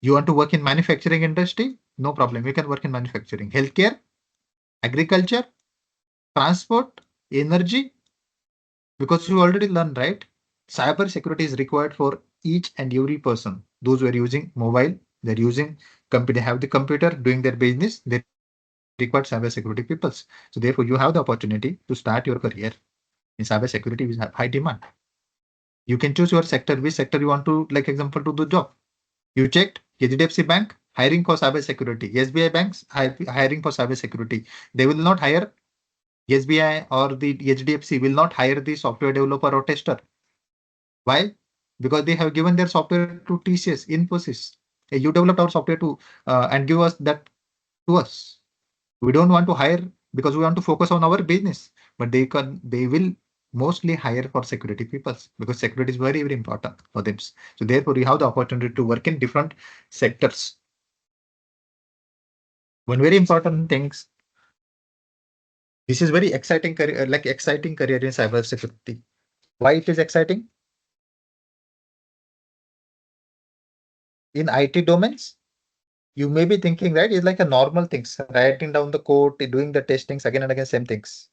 You want to work in manufacturing industry? No problem. You can work in manufacturing, healthcare, agriculture, transport, energy, because you already learned, right? Cybersecurity is required for each and every person. Those who are using mobile, they're using computer, have the computer doing their business, they require cybersecurity people. So therefore, you have the opportunity to start your career in cybersecurity with high demand. You can choose your sector, which sector you want to, like example, to do job. You checked HDFC Bank hiring for cybersecurity, SBI banks hiring for cybersecurity. They will not hire SBI or the HDFC will not hire the software developer or tester. Why? Because they have given their software to TCS, Infosys. Hey, you developed our software to and give us that to us. We don't want to hire because we want to focus on our business, but they will mostly hire for security people because security is very, very important for them. So therefore, you have the opportunity to work in different sectors. One very important things. This is very exciting career, like exciting career in cybersecurity. Why it is exciting? In IT domains, you may be thinking, right? It's like a normal things, writing down the code, doing the testings again and again, same things.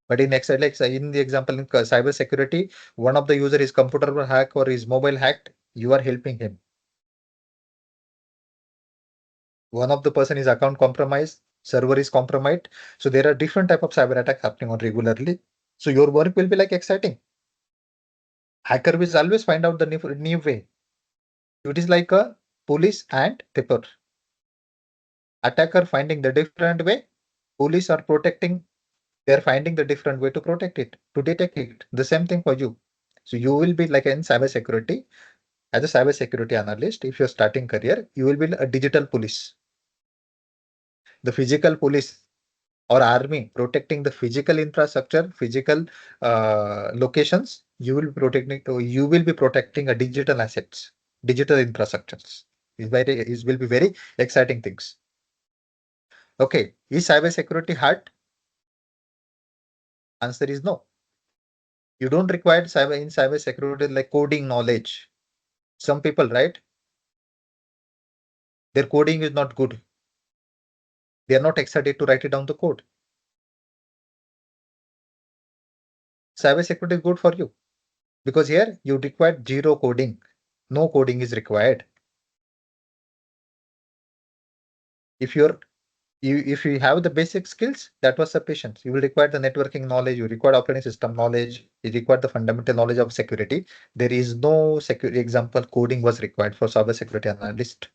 But in Excel, like in the example in cybersecurity, one of the user is computer will hack or is mobile hacked, you are helping him. One of the person is account compromised, server is compromised. So there are different type of cyber attack happening on regularly. So your work will be like exciting. Hacker will always find out the new way. It is like a police and tipper. Attacker finding the different way. Police are protecting. They are finding the different way to protect it, to detect it. The same thing for you. So you will be like in cybersecurity. As a cybersecurity analyst, if you're starting career, you will be a digital police. The physical police or army protecting the physical infrastructure, physical locations. You will be protecting a digital assets, digital infrastructures. It will be very exciting things. Okay, is cybersecurity hard? Answer is no. You don't require cybersecurity like coding knowledge. Some people, right? Their coding is not good. They are not excited to write it down the code. Cybersecurity is good for you because here you require zero coding. No coding is required. If if you have the basic skills, that was sufficient. You will require the networking knowledge, you require operating system knowledge, you require the fundamental knowledge of security. There is no security example coding was required for cybersecurity analyst.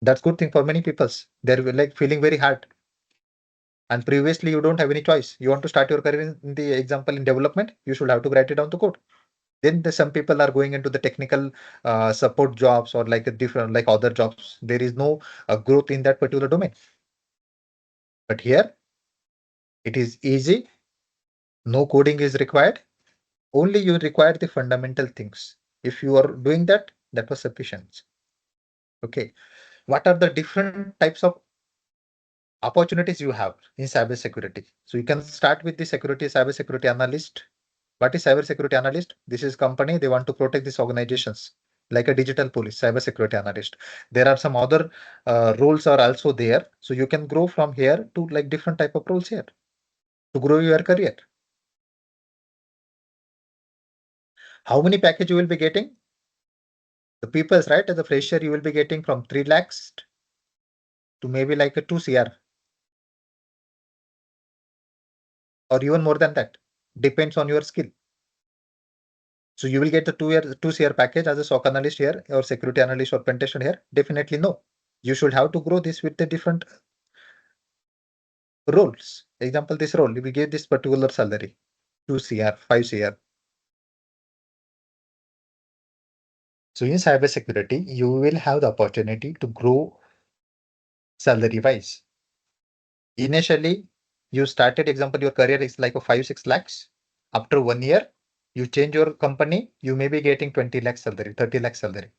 That's good thing for many people. They're like feeling very hard. And previously, you don't have any choice. You want to start your career in the example in development, you should have to write it down to code. Then some people are going into the technical support jobs or like a different like other jobs. There is no growth in that particular domain. But here it is easy. No coding is required. Only you require the fundamental things. If you are doing that, that was sufficient. Okay. What are the different types of opportunities you have in cybersecurity? So you can start with the cybersecurity analyst. What is cybersecurity analyst? This is company, they want to protect these organizations like a digital police, cybersecurity analyst. There are some other roles are also there. So you can grow from here to like different type of roles here to grow your career. How many package you will be getting? The people's right as a fresher, you will be getting from 3 lakhs to maybe like a 2 CR or even more than that. Depends on your skill. So you will get the 2 CR package as a SOC analyst here or security analyst or pen tester here. Definitely no. You should have to grow this with the different roles. Example, this role, you will get this particular salary, 2 CR, 5 CR. So in cybersecurity, you will have the opportunity to grow salary wise. Initially, you started, example, your career is like a 5-6 lakhs. After 1 year, you change your company, you may be getting 20 lakhs salary, 30 lakhs salary.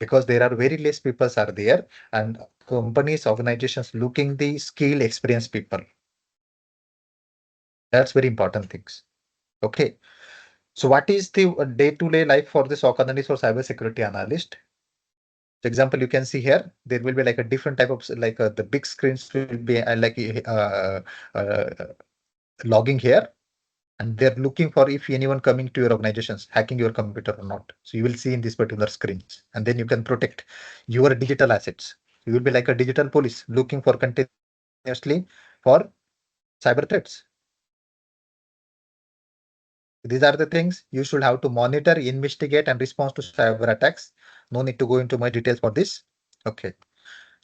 Because there are very less people are there and companies, organizations looking the skill, experienced people. That's very important things. Okay. So what is the day-to-day life for the SOC analyst or cybersecurity analyst? For example, you can see here, there will be like a different type of like the big screens will be logging here, and they're looking for if anyone coming to your organizations, hacking your computer or not. So you will see in these particular screens, and then you can protect your digital assets. You will be like a digital police looking for continuously for cyber threats. These are the things you should have to monitor, investigate, and respond to cyber attacks. No need to go into my details for this. Okay.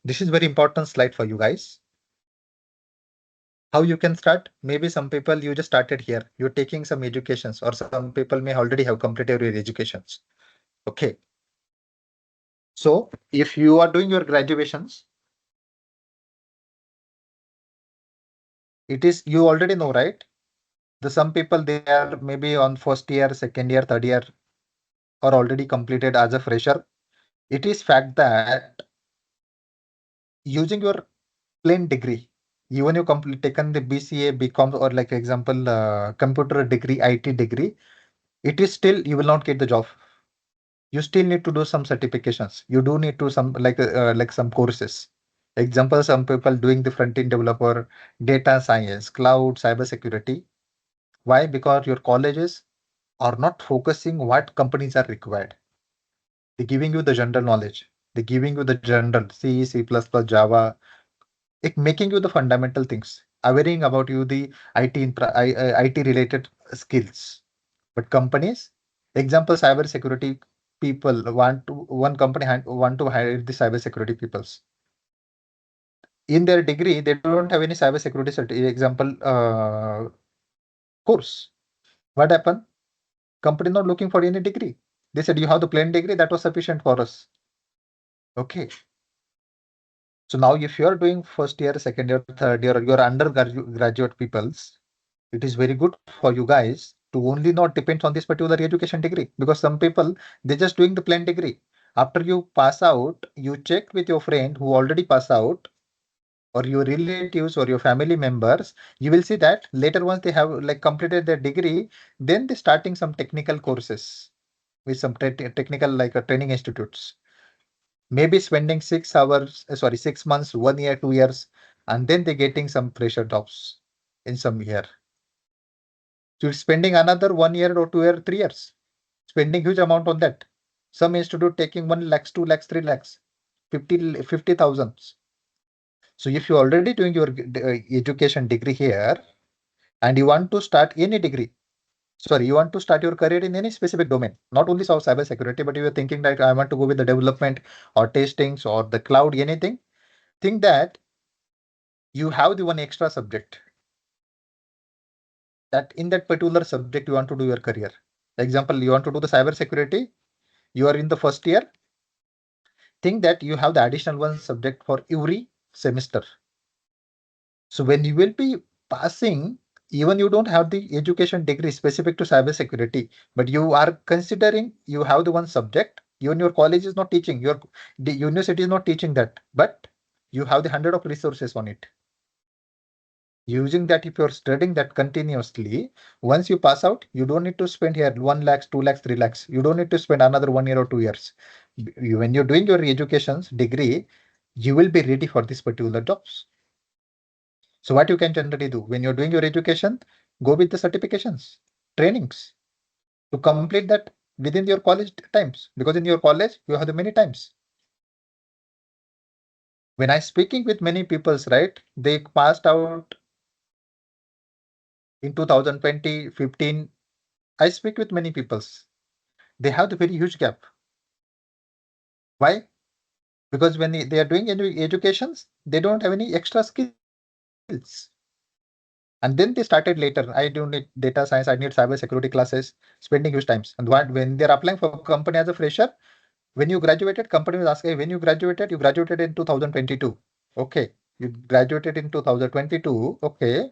This is very important slide for you guys. How you can start? Maybe some people you just started here. You're taking some educations, or some people may already have completed your educations. Okay. So if you are doing your graduations, it is you already know, right? The some people they are maybe on first year, second year, third year, or already completed as a fresher. It is fact that using your plain degree, even you complete taken the BCA, BCom, or like example, computer degree, IT degree, it is still you will not get the job. You still need to do some certifications. You do need to some like some courses. Example, some people doing the front-end developer, data science, cloud, cybersecurity. Why? Because your colleges are not focusing what companies are required. They're giving you the general knowledge. They're giving you the general C, C++, Java, it making you the fundamental things, awareing about you the IT related skills. But companies, example, cybersecurity people want to one company want to hire the cybersecurity peoples. In their degree, they don't have any cybersecurity example course. What happened? Company not looking for any degree. They said you have the plain degree that was sufficient for us. Okay. So now if you are doing first year, second year, third year, or your undergraduate peoples, it is very good for you guys to only not depend on this particular education degree, because some people they're just doing the plain degree. After you pass out, you check with your friend who already passed out or your relatives or your family members, you will see that later once they have like completed their degree, then they starting some technical courses with some technical like training institutes, maybe spending 6 hours, sorry, 6 months, 1 year, 2 years, and then they're getting some pressure jobs in some year. So you're spending another 1 year or 2 year, 3 years, spending huge amount on that. Some institute taking 1 lakhs, 2 lakhs, 3 lakhs, 50,000. So if you're already doing your education degree here and you want to start any degree, sorry, you want to start your career in any specific domain, not only cyber security, but you are thinking that I want to go with the development or testings or the cloud, anything, think that you have the one extra subject that in that particular subject you want to do your career. Example, you want to do the cybersecurity, you are in the first year, think that you have the additional one subject for every semester. So when you will be passing, even you don't have the education degree specific to cybersecurity, but you are considering you have the one subject, even your college is not teaching, the university is not teaching that, but you have the 100 of resources on it. Using that, if you're studying that continuously, once you pass out, you don't need to spend here 1 lakhs, 2 lakhs, 3 lakhs. You don't need to spend another 1 year or 2 years. When you're doing your education's degree, you will be ready for this particular jobs. So what you can generally do when you're doing your education, go with the certifications, trainings to complete that within your college times, because in your college you have the many times. When I speaking with many peoples, right, they passed out in 2020, 15. I speak with many peoples. They have the very huge gap. Why? Because when they are doing educations, they don't have any extra skills. And then they started later. I do need data science, I need cybersecurity classes, spending huge times. And when they're applying for company as a fresher, when you graduated, company will ask, hey, when you graduated in 2022. Okay, you graduated in 2022. Okay,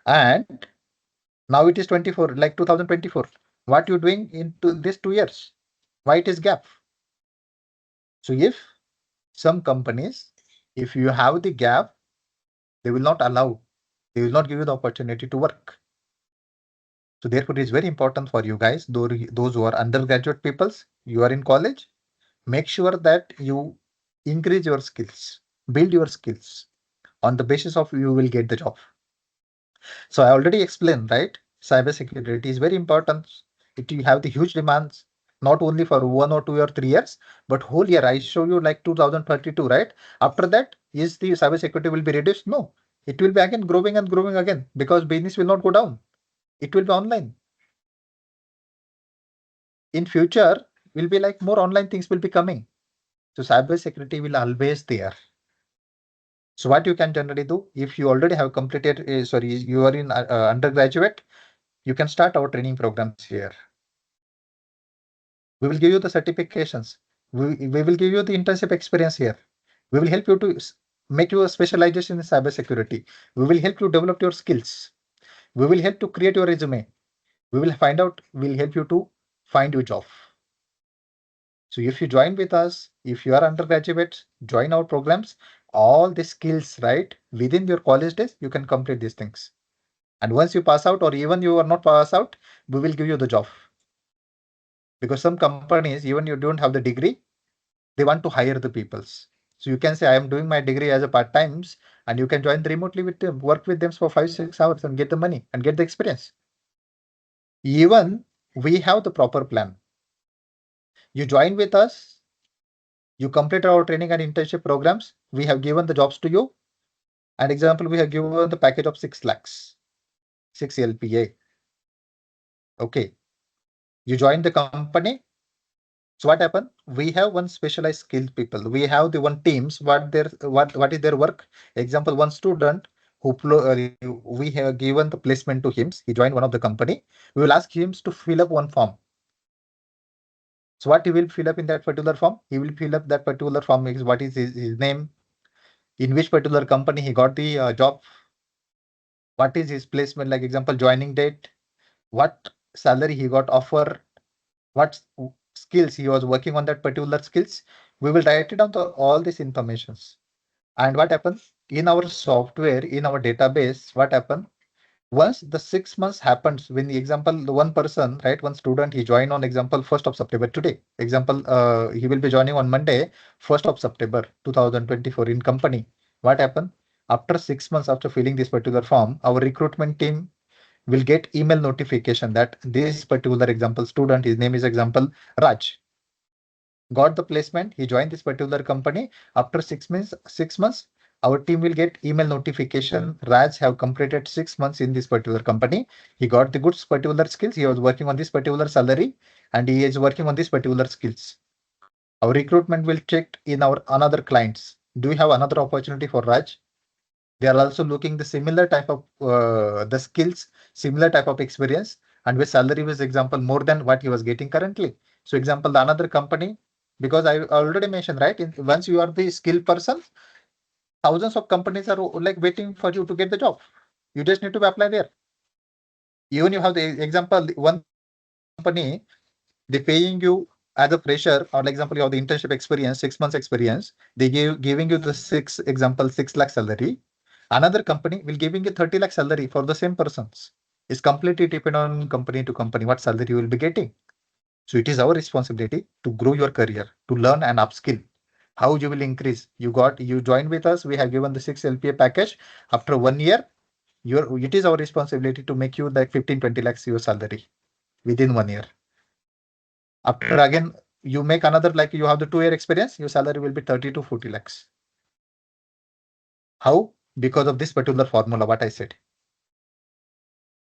and now it is 24, like 2024. What you doing into this 2 years? Why it is gap? So if some companies, if you have the gap, they will not allow, they will not give you the opportunity to work. So therefore, it is very important for you guys, those who are undergraduate peoples, you are in college, make sure that you increase your skills, build your skills. On the basis of you will get the job. So I already explained, right? Cybersecurity is very important. You have the huge demands, not only for 1 or 2 or 3 years, but whole year. I show you like 2032, right? After that, is the cybersecurity will be reduced? No, it will be again growing and growing again, because business will not go down. It will be online. In future, will be like more online things will be coming. So cybersecurity will always there. So what you can generally do, if you already have completed, you are in undergraduate, you can start our training programs here. We will give you the certifications. We will give you the internship experience here. We will help you to make you a specialization in cybersecurity. We will help you develop your skills. We will help to create your resume. We'll help you to find your job. So if you join with us, if you are undergraduate, join our programs, all the skills, right, within your college days, you can complete these things. And once you pass out, or even you are not pass out, we will give you the job. Because some companies, even you don't have the degree, they want to hire the peoples. So you can say, I am doing my degree as a part-times, and you can join remotely with them, work with them for 5-6 hours and get the money and get the experience. Even we have the proper plan. You join with us, you complete our training and internship programs. We have given the jobs to you. An example, we have given the package of 6 lakhs, 6 LPA. Okay. You join the company. So what happened? We have one specialized skilled people. We have the one teams. What is their work? Example, one student who we have given the placement to him. He joined one of the company. We will ask him to fill up one form. So what he will fill up in that particular form? He will fill up that particular form is what is his name, in which particular company he got the job, what is his placement, like example, joining date, what salary he got offer, what skills he was working on that particular skills. We will write it down to all these informations. And what happens in our software, in our database, what happens? Once the 6 months happens, when the example, the one person, right, one student, he joined on example 1st of September today. Example, he will be joining on Monday, 1st of September 2024 in company. What happened? After 6 months after filling this particular form, our recruitment team will get email notification that this particular example student, his name is example Raj, got the placement. He joined this particular company. After 6 months, our team will get email notification. Raj have completed 6 months in this particular company. He got the good particular skills. He was working on this particular salary, and he is working on this particular skills. Our recruitment will check in our another clients. Do we have another opportunity for Raj? They are also looking the similar type of the skills, similar type of experience, and with salary was example more than what he was getting currently. So example, the another company, because I already mentioned, right? Once you are the skilled person, thousands of companies are like waiting for you to get the job. You just need to apply there. Even you have the example, one company, they paying you as a fresher, or like example, you have the internship experience, 6 months experience, they giving you the example 6 lakh salary. Another company will giving you 30 lakh salary for the same persons. It's completely depend on company to company what salary you will be getting. So it is our responsibility to grow your career, to learn and upskill. How you will increase? You join with us. We have given the 6 LPA package. After 1 year, it is our responsibility to make you like 15, 20 lakhs your salary within 1 year. After again, you make another, like you have the 2 year experience, your salary will be 30 to 40 lakhs. How? Because of this particular formula, what I said.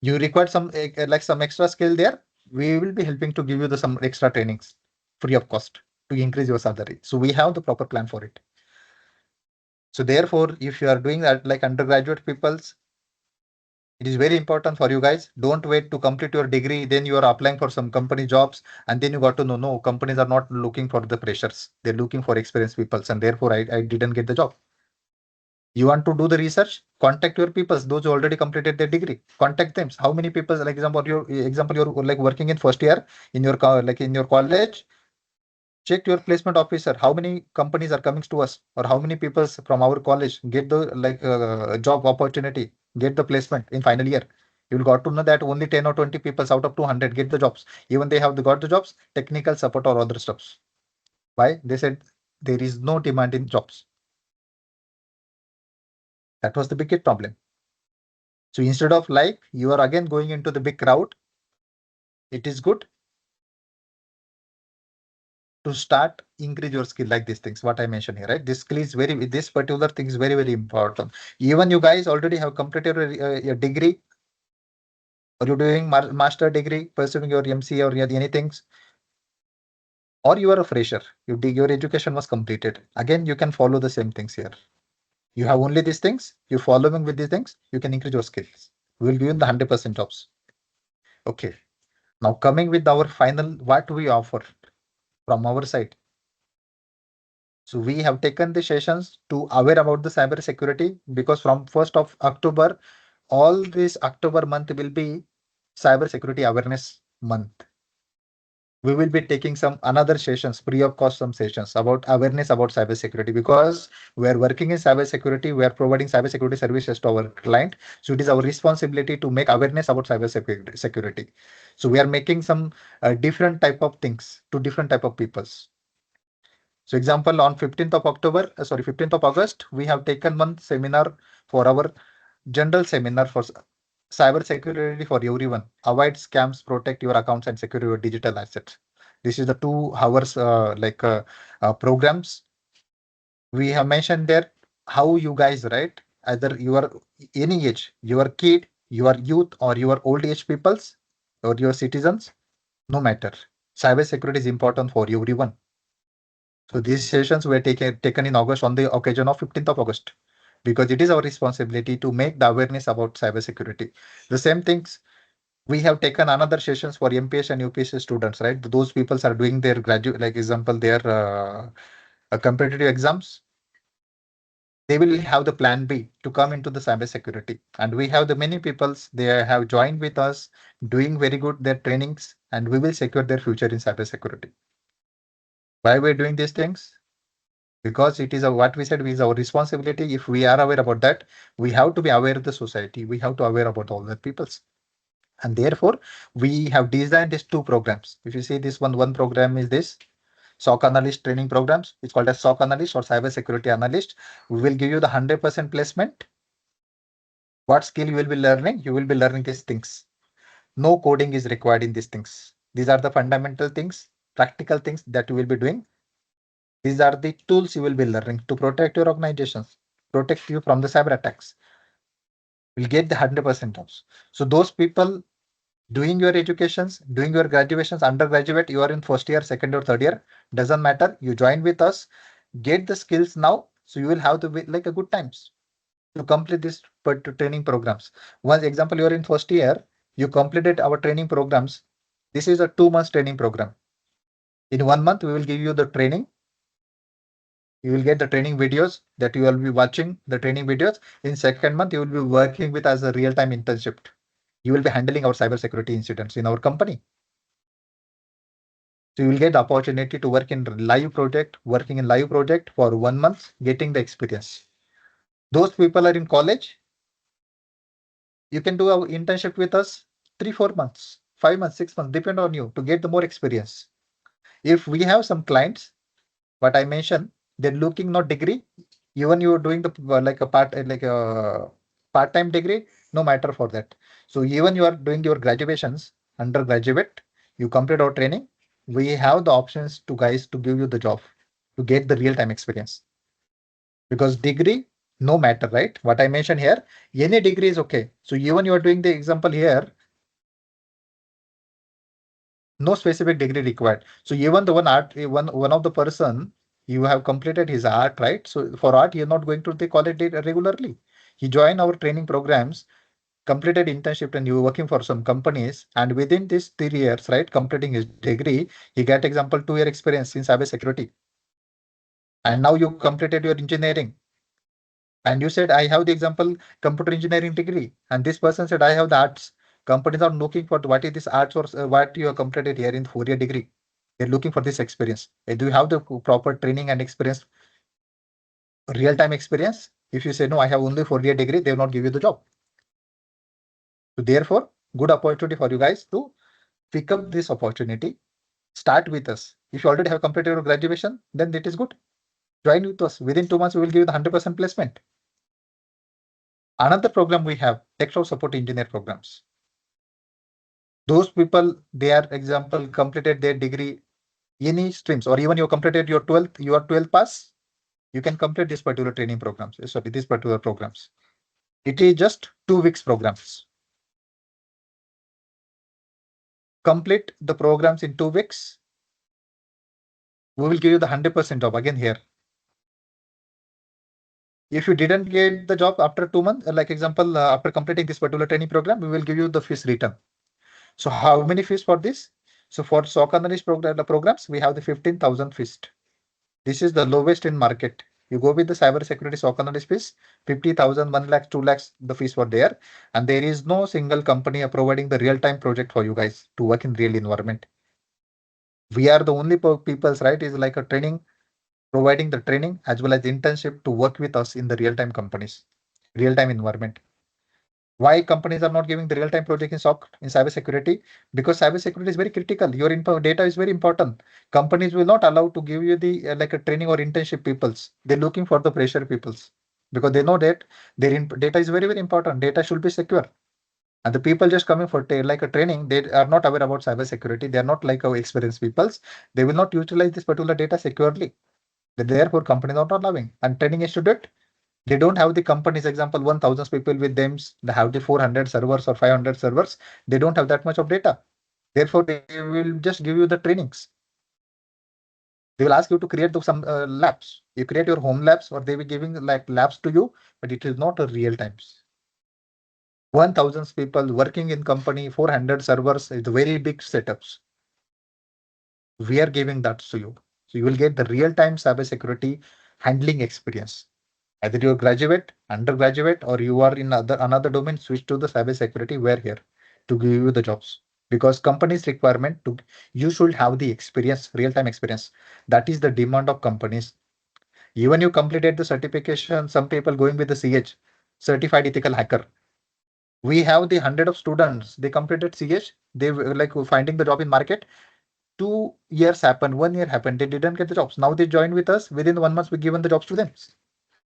You require some like some extra skill there. We will be helping to give you the some extra trainings free of cost to increase your salary. So we have the proper plan for it. So therefore, if you are doing that like undergraduate peoples, it is very important for you guys. Don't wait to complete your degree. Then you are applying for some company jobs, and then you got to know, no, companies are not looking for the freshers. They're looking for experienced people, and therefore I didn't get the job. You want to do the research? Contact your peoples, those who already completed their degree. Contact them. How many people, like example, you're like working in first year in your like in your college. Check your placement officer. How many companies are coming to us, or how many people from our college get the like job opportunity, get the placement in final year. You'll got to know that only 10 or 20 people out of 200 get the jobs. Even they have got the jobs, technical support or other stuffs. Why? They said there is no demand in jobs. That was the biggest problem. So instead of like you are again going into the big crowd, it is good to start increase your skill like these things what I mentioned here, right? This skill is this particular thing is very, very important. Even you guys already have completed your degree, or you're doing master degree, pursuing your MC or anything, or you are a fresher, your education was completed. Again, you can follow the same things here. You have only these things, you following with these things, you can increase your skills. We will give you the 100% jobs. Okay. Now coming with our final, what we offer from our side. So we have taken the sessions to aware about the cyber security, because from 1st of October, all this October month will be cyber security awareness month. We will be taking some another sessions, free of cost, some sessions about awareness about cyber security, because we are working in cyber security, we are providing cyber security services to our client. So it is our responsibility to make awareness about cyber security. So we are making some different type of things to different type of peoples. So example, on 15th of October, 15th of August, we have taken one seminar for our general seminar for cyber security for everyone. Avoid scams, protect your accounts, and secure your digital assets. This is the 2 hours programs. We have mentioned there how you guys, right? Either you are any age, your kid, your youth, or your old age peoples, or your citizens, no matter. Cyber security is important for everyone. So these sessions were taken in August on the occasion of 15th of August, because it is our responsibility to make the awareness about cybersecurity. The same things we have taken another sessions for MPS and UPS students, right? Those people are doing their graduate, like example, their competitive exams. They will have the plan B to come into the cybersecurity, and we have the many peoples they have joined with us, doing very good their trainings, and we will secure their future in cybersecurity. Why we're doing these things? Because it is what we said is our responsibility. If we are aware about that, we have to be aware of the society. We have to aware about all the peoples. And therefore, we have designed these 2 programs. If you see this one program is this SOC analyst training programs. It's called as SOC analyst or cyber security analyst. We will give you the 100% placement. What skill you will be learning? You will be learning these things. No coding is required in these things. These are the fundamental things, practical things that you will be doing. These are the tools you will be learning to protect your organizations, protect you from the cyber attacks. Will get the 100% jobs. So those people doing your educations, doing your graduations, undergraduate, you are in first year, second or third year, doesn't matter. You join with us, get the skills now, so you will have the like a good times. to complete this training programs. One example, you are in first year, you completed our training programs. This is a 2 months training program. In 1 month, we will give you the training. You will get the training videos that you will be watching the training videos. In second month, you will be working with as a real-time internship. You will be handling our cybersecurity incidents in our company. So you will get the opportunity to work in working in live project for 1 month, getting the experience. Those people are in college. You can do our internship with us 3-4 months, 5 months, 6 months, depend on you to get the more experience. If we have some clients, what I mentioned, they're looking not degree, even you are doing the like a part-time degree, no matter for that. So even you are doing your graduations, undergraduate, you complete our training, we have the options to guys to give you the job, to get the real-time experience. Because degree, no matter, right? What I mentioned here, any degree is okay. So even you are doing the example here, no specific degree required. So even the one of the person, you have completed his art, right? So for art, you're not going to the college regularly. He joined our training programs, completed internship, and you working for some companies. And within these 3 years, right, completing his degree, he got example 2 year experience in cybersecurity. And now you completed your engineering. And you said, I have the example computer engineering degree. And this person said, I have the arts. Companies are looking for what is this arts or what you have completed here in 4 year degree. They're looking for this experience. Do you have the proper training and experience, real time experience? If you say, no, I have only 4 year degree, they will not give you the job. So therefore, good opportunity for you guys to pick up this opportunity. Start with us. If you already have completed your graduation, then it is good. Join with us. Within 2 months, we will give you the 100% placement. Another program we have, desktop support engineer programs. Those people, they are example completed their degree, any streams, or even you completed your 12th pass, you can complete this particular training programs. Sorry, these particular programs. It is just 2 weeks programs. Complete the programs in 2 weeks. We will give you the 100% job again here. If you didn't get the job after 2 months, like example, after completing this particular training program, we will give you the fees return. So how many fees for this? So for SOC analyst programs, we have the 15,000 fees. This is the lowest in market. You go with the cybersecurity SOC analyst fees, 50,000, 1 lakh, 2 lakhs, the fees were there. And there is no single company providing the real-time project for you guys to work in real environment. We are the only people's, right, is like a training, providing the training as well as internship to work with us in the real-time companies, real-time environment. Why companies are not giving the real-time project in SOC, in cybersecurity? Because cybersecurity is very critical. Your data is very important. Companies will not allow to give you the like a training or internship peoples. They're looking for the fresher peoples because they know that their data is very, very important. Data should be secure. And the people just coming for like a training, they are not aware about cybersecurity. They are not like our experienced peoples. They will not utilize this particular data securely. Therefore, companies are not allowing. And training a student, they don't have the companies, example, 1,000 people with them. They have the 400 servers or 500 servers. They don't have that much of data. Therefore, they will just give you the trainings. They will ask you to create some labs. You create your home labs, or they will giving like labs to you, but it is not a real times. 1,000 people working in company, 400 servers, it's very big setups. We are giving that to you. So you will get the real-time cybersecurity handling experience. Either you're graduate, undergraduate, or you are in another domain, switch to the cybersecurity. We're here to give you the jobs because companies requirement to you should have the experience, real-time experience. That is the demand of companies. Even you completed the certification, some people going with the CH, certified ethical hacker. We have the 100 of students. They completed CH. They were like finding the job in market. 2 years happened, 1 year happened. They didn't get the jobs. Now they joined with us. Within 1 month, we given the jobs to them.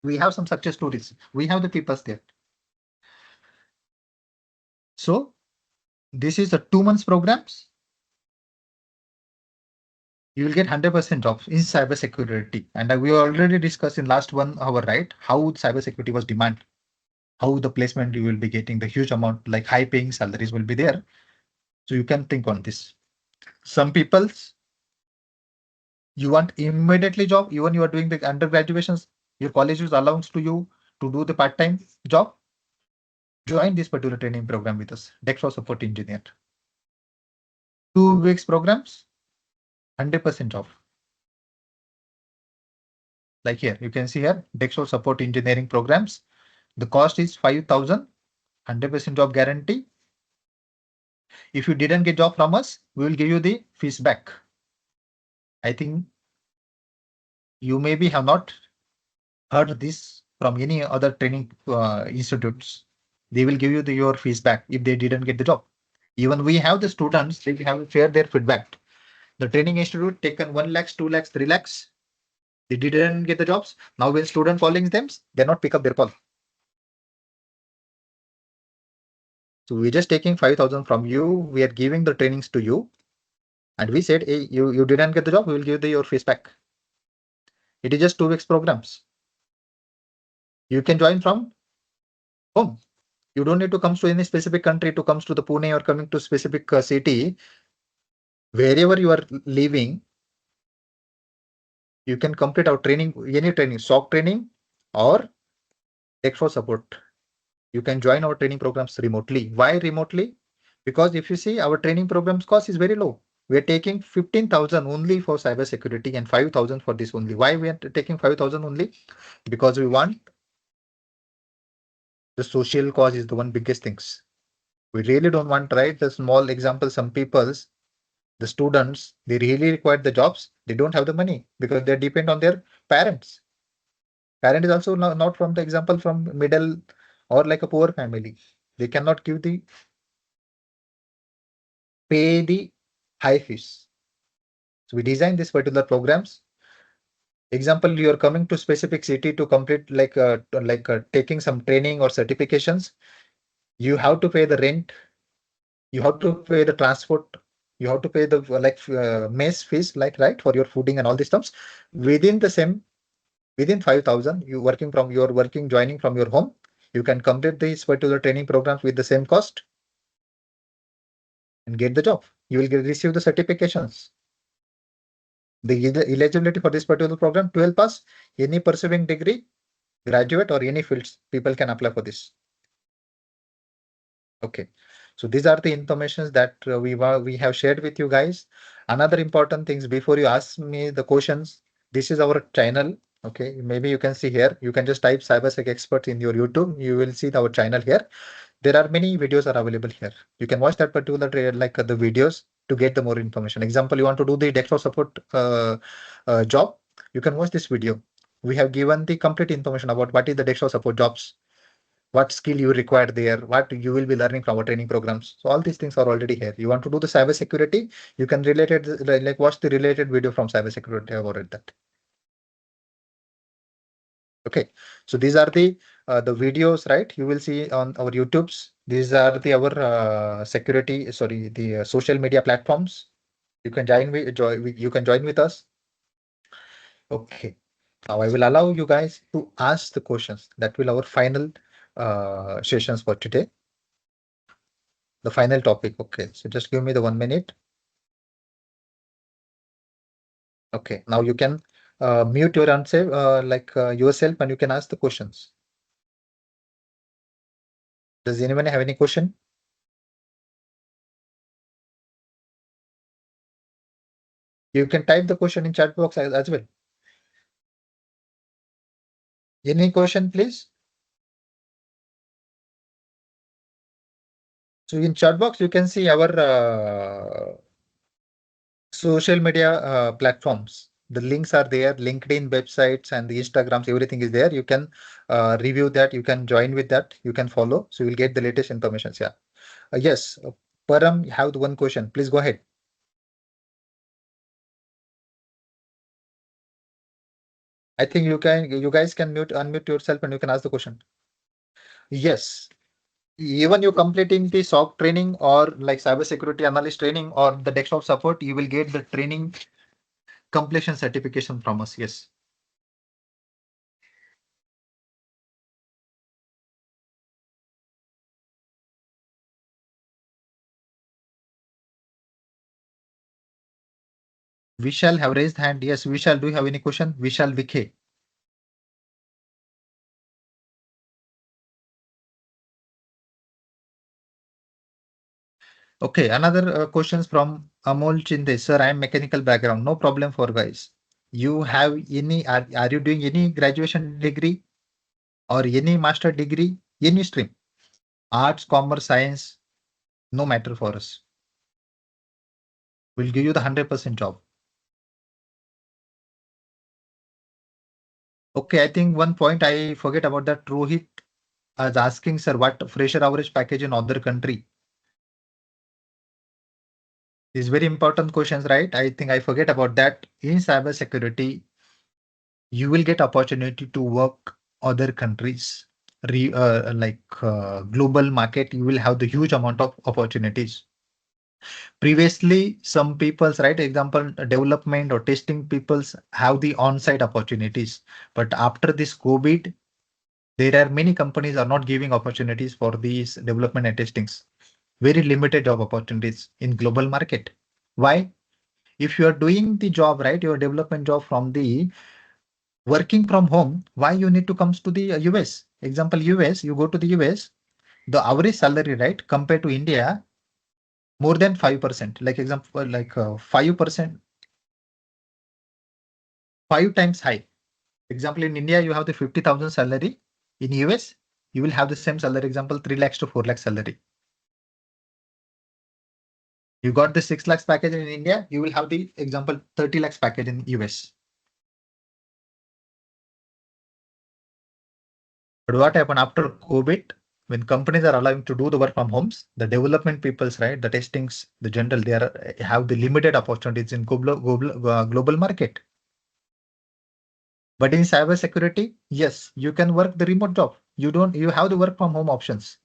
We have some success stories. We have the people there. So this is the 2 months programs. You will get 100% jobs in cybersecurity. And we already discussed in last 1 hour, right? How cybersecurity was demand, how the placement you will be getting the huge amount, like high paying salaries will be there. So you can think on this. Some people's you want immediately job, even you are doing the undergraduations, your college is allowance to you to do the part-time job, join this particular training program with us, Dextro Support Engineer. 2 weeks programs, 100% job. Like here, you can see here, Dextro Support Engineering programs. The cost is 5,000, 100% job guarantee. If you didn't get job from us, we will give you the fees back. I think you maybe have not heard this from any other training institutes. They will give you your fees back if they didn't get the job. Even we have the students, they have shared their feedback. The training institute taken 1 lakhs, 2 lakhs, 3 lakhs. They didn't get the jobs. Now when student calling them, they not pick up their call. So we're just taking 5,000 from you. We are giving the trainings to you. And we said, hey, you didn't get the job, we will give your fees back. It is just 2 weeks programs. You can join from home. You don't need to come to any specific country to come to the Pune or coming to specific city. Wherever you are living, you can complete our training, any training, SOC training or tech for support. You can join our training programs remotely. Why remotely? Because if you see our training programs cost is very low. We are taking 15,000 only for cybersecurity and 5,000 for this only. Why we are taking 5,000 only? Because we want the social cause is the one biggest things. We really don't want, right? The small example, some people's, the students, they really require the jobs. They don't have the money because they depend on their parents. Parent is also not from the example from middle or like a poor family. They cannot give the pay the high fees. So we design this particular programs. Example, you are coming to specific city to complete taking some training or certifications. You have to pay the rent. You have to pay the transport. You have to pay the mess fees, like right for your fooding and all these stuffs. Within the same, within 5,000, you're working joining from your home. You can complete these particular training programs with the same cost and get the job. You will receive the certifications. The eligibility for this particular program, 12 pass, any pursuing degree, graduate or any fields, people can apply for this. Okay, so these are the informations that we have shared with you guys. Another important things before you ask me the questions, this is our channel. Okay, maybe you can see here. You can just type CyberSecXperts in your YouTube. You will see our channel here. There are many videos are available here. You can watch that particular the videos to get the more information. Example, you want to do the desktop support job, you can watch this video. We have given the complete information about what is the desktop support jobs, what skill you require there, what you will be learning from our training programs. So all these things are already here. You want to do the cyber security, you can relate it, like watch the related video from cyber security about that. Okay, so these are the videos, right? You will see on our YouTubes. These are our the social media platforms. You can you can join with us. Okay, now I will allow you guys to ask the questions. That will our final sessions for today. The final topic. Okay, so just give me the 1 minute. Okay, now you can mute your answer yourself and you can ask the questions. Does anyone have any question? You can type the question in chat box as well. Any question, please? So in chat box, you can see our social media platforms. The links are there, LinkedIn websites and the Instagrams, everything is there. You can review that. You can join with that. You can follow. So you will get the latest information. Yeah. Yes, Param, you have the one question. Please go ahead. I think you guys can unmute yourself and you can ask the question. Yes. Even you completing the SOC training or like cybersecurity analyst training or the desktop support, you will get the training completion certification from us. Yes. Vishal have raised hand. Yes, Vishal, do you have any question? Vishal Vikhe. Okay, another questions from Amol Chinde. Sir, I am mechanical background. No problem for guys. You have any, are you doing any graduation degree or any master degree, any stream? Arts, commerce, science, no matter for us. We'll give you the 100% job. Okay, I think one point I forget about that. Rohit is asking, sir, what fresher average package in other country? These very important questions, right? I think I forget about that. In cybersecurity, you will get opportunity to work other countries, global market. You will have the huge amount of opportunities. Previously, some people's, right, example, development or testing people's have the on-site opportunities. But after this COVID, there are many companies are not giving opportunities for these development and testings. Very limited job opportunities in global market. Why? If you are doing the job, right, your development job from the working from home, why you need to come to the US? Example, US, you go to the US, the average salary, right, compared to India, more than 5%. Like example, 5%, 5 times high. Example, in India, you have the 50,000 salary. In US, you will have the same salary, example, 3 lakhs to 4 lakhs salary. You got the 6 lakhs package in India, you will have the example 30 lakhs package in US. But what happened after COVID, when companies are allowing to do the work from homes, the development peoples, right, the testings, the general, they are have the limited opportunities in global market. But in cybersecurity, yes, you can work the remote job. You have the work from home options,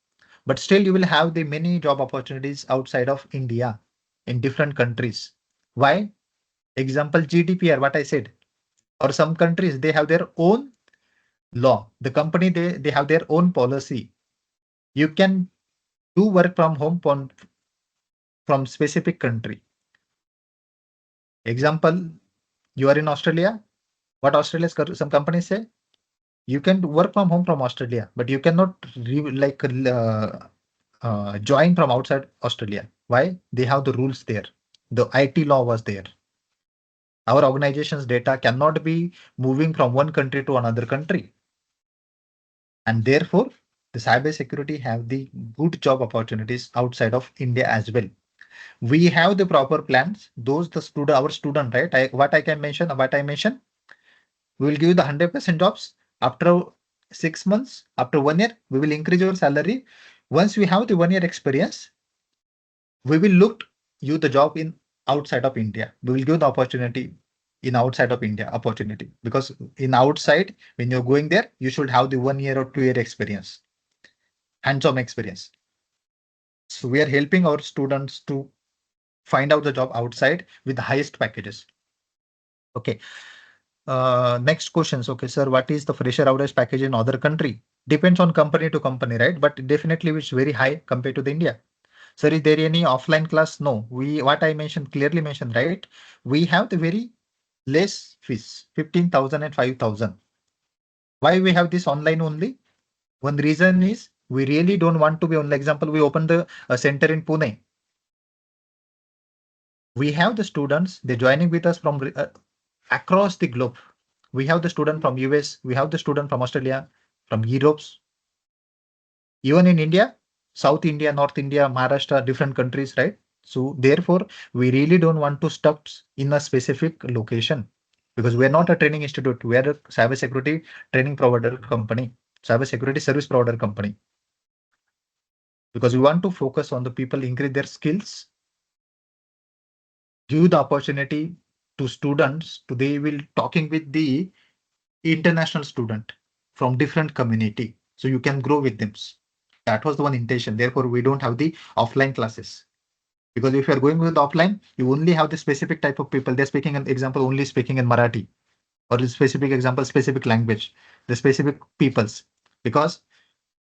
but still you will have the many job opportunities outside of India in different countries. Why? Example GDPR, what I said, or some countries, they have their own law. The company, they have their own policy. You can do work from home from specific country. Example, you are in Australia. What some companies say, you can work from home from Australia, but you cannot join from outside Australia. Why? They have the rules there. The IT law was there. Our organization's data cannot be moving from one country to another country. And therefore, the cybersecurity have the good job opportunities outside of India as well. We have the proper plans. Those our student, right? What I mention, we will give you the 100% jobs. After 6 months, after 1 year, we will increase your salary. Once we have the 1 year experience, we will look you the job in outside of India. We will give the opportunity in outside of India opportunity, because in outside, when you're going there, you should have the 1 year or 2 year experience, hands-on experience. So we are helping our students to find out the job outside with the highest packages. Okay. Next questions. Okay, sir, what is the fresher average package in other country? Depends on company to company, right? But definitely it's very high compared to the India. Sir, is there any offline class? No. What I mentioned, clearly mentioned, right? We have the very less fees, 15,000 and 5,000. Why we have this online only? One reason is we really don't want to be on. Example, we open the center in Pune. We have the students, they're joining with us from across the globe. We have the student from US, we have the student from Australia, from Europe, even in India, South India, North India, Maharashtra, different countries, right? So therefore, we really don't want to stuck in a specific location, because we are not a training institute. We are a cybersecurity training provider company, cybersecurity service provider company. Because we want to focus on the people, increase their skills, give the opportunity to students to they will talking with the international student from different community, so you can grow with them. That was the one intention. Therefore, we don't have the offline classes, because if you are going with offline, you only have the specific type of people. They're speaking an example only speaking in Marathi, or the specific example specific language, the specific peoples. Because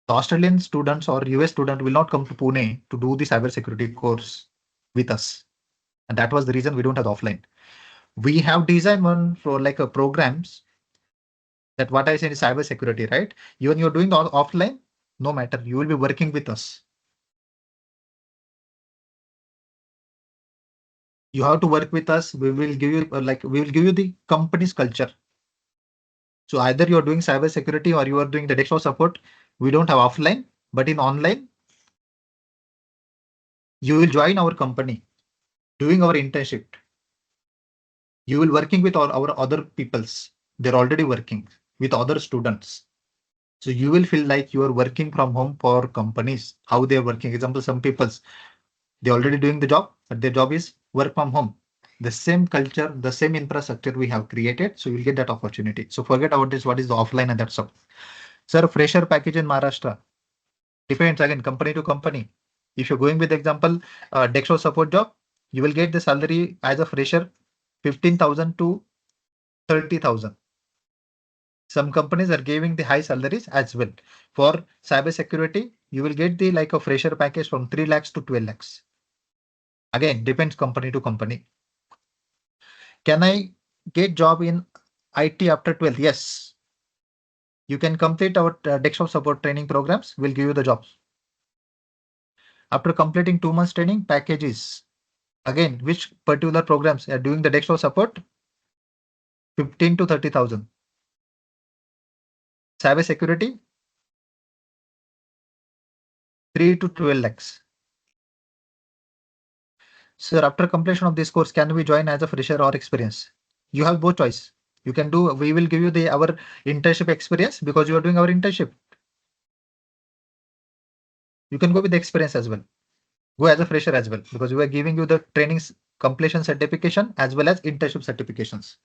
the Australian students or US student will not come to Pune to do the cybersecurity course with us, and that was the reason we don't have the offline. We have designed one for like a programs, that what I said is cybersecurity, right? Even you're doing all offline, no matter, you will be working with us. You have to work with us. We will give you we will give you the company's culture. So either you are doing cybersecurity or you are doing the desktop support. We don't have offline, but in online, you will join our company, doing our internship. You will working with our other peoples. They're already working with other students. So you will feel like you are working from home for companies, how they are working. Example, some people's they're already doing the job, but their job is work from home. The same culture, the same infrastructure we have created. So you'll get that opportunity. So forget about this. What is the offline and that's all. Sir, fresher package in Maharashtra depends again company to company. If you're going with example, Dextro support job, you will get the salary as a fresher 15,000 to 30,000. Some companies are giving the high salaries as well. For cybersecurity, you will get the like a fresher package from 3 lakhs to 12 lakhs. Again, depends company to company. Can I get job in IT after 12? Yes. You can complete our desktop support training programs. We'll give you the jobs. After completing 2 months training packages, again, which particular programs are doing the desktop support? 15 to 30,000. Cyber security, 3 to 12 lakhs. Sir, after completion of this course, can we join as a fresher or experience? You have both choice. You can do, we will give you the our internship experience because you are doing our internship. You can go with the experience as well. Go as a fresher as well because we are giving you the trainings completion certification as well as internship certifications.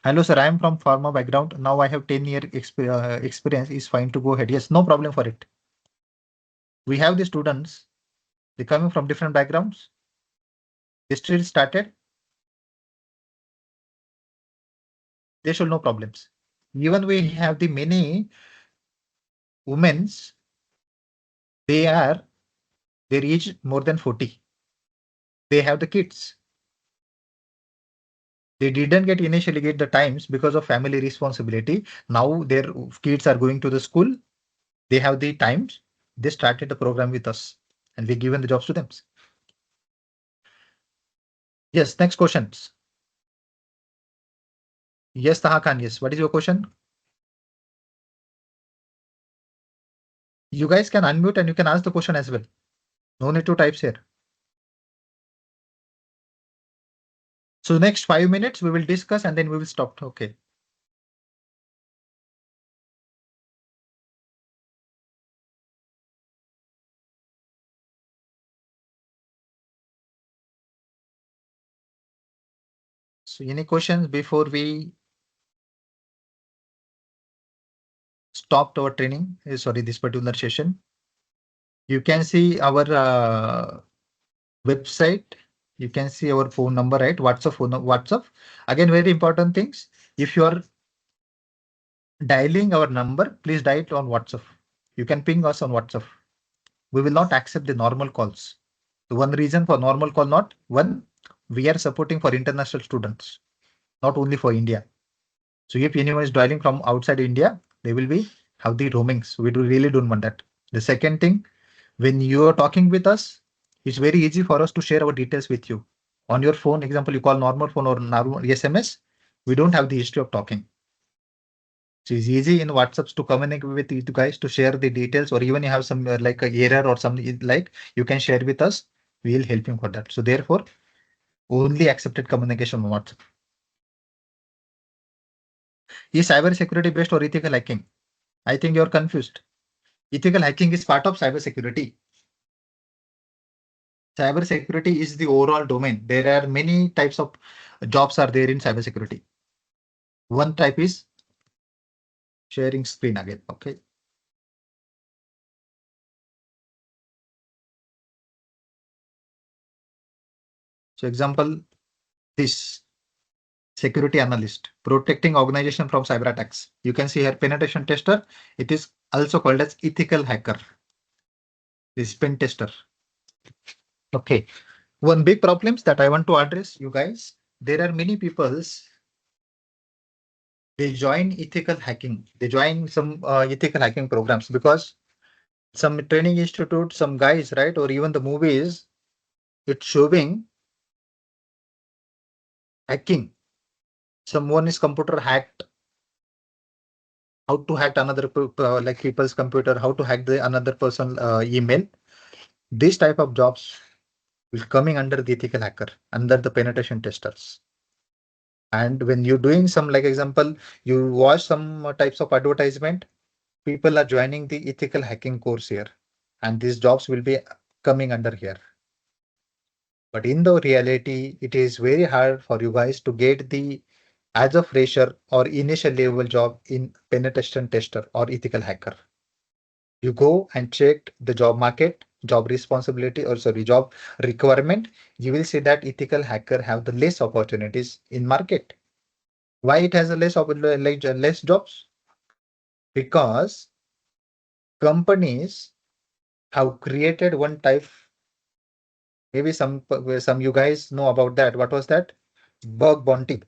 Hello, sir. I am from pharma background. Now I have 10-year experience. Is fine to go ahead. Yes, no problem for it. We have the students. They coming from different backgrounds. They still started. They should no problems. Even we have the many women's. Their age more than 40. They have the kids. They didn't get initially get the times because of family responsibility. Now their kids are going to the school. They have the times. They started the program with us and we given the jobs to them. Yes, next questions. Yes, Taha Khan. Yes. What is your question? You guys can unmute and you can ask the question as well. No need to type here. So next 5 minutes we will discuss and then we will stop. Okay. So any questions before we stopped our training? Sorry, this particular session. You can see our website. You can see our phone number, right? WhatsApp. Again, very important things. If you are dialing our number, please dial it on WhatsApp. You can ping us on WhatsApp. We will not accept the normal calls. The one reason for normal call, not one, we are supporting for international students, not only for India. So if anyone is dialing from outside India, they will be have the roamings. We really don't want that. The second thing, when you are talking with us, it's very easy for us to share our details with you. On your phone, example, you call normal phone or normal SMS, we don't have the history of talking. So it's easy in WhatsApps to communicate with you guys to share the details, or even you have some like a error or something like you can share with us. We will help you for that. So therefore, only accepted communication on WhatsApp. Is cyber security based or ethical hacking? I think you're confused. Ethical hacking is part of cyber security. Cyber security is the overall domain. There are many types of jobs are there in cyber security. One type is sharing screen again. Okay. So example, this security analyst protecting organization from cyber attacks. You can see here penetration tester. It is also called as ethical hacker. This pen tester. Okay. One big problems that I want to address, you guys. There are many peoples. They join ethical hacking. They join some ethical hacking programs because some training institute, some guys, right, or even the movies, it's showing hacking. Someone is computer hacked. How to hack another like people's computer? How to hack the another person email? These type of jobs will coming under the ethical hacker, under the penetration testers. And when you're doing some, like example, you watch some types of advertisement, people are joining the ethical hacking course here, and these jobs will be coming under here. But in the reality, it is very hard for you guys to get the as a fresher or initial level job in penetration tester or ethical hacker. You go and check the job market, job responsibility, or sorry, job requirement. You will see that ethical hacker have the less opportunities in market. Why it has a less jobs? Because companies have created one type. Maybe some you guys know about that. What was that? Bug bounty.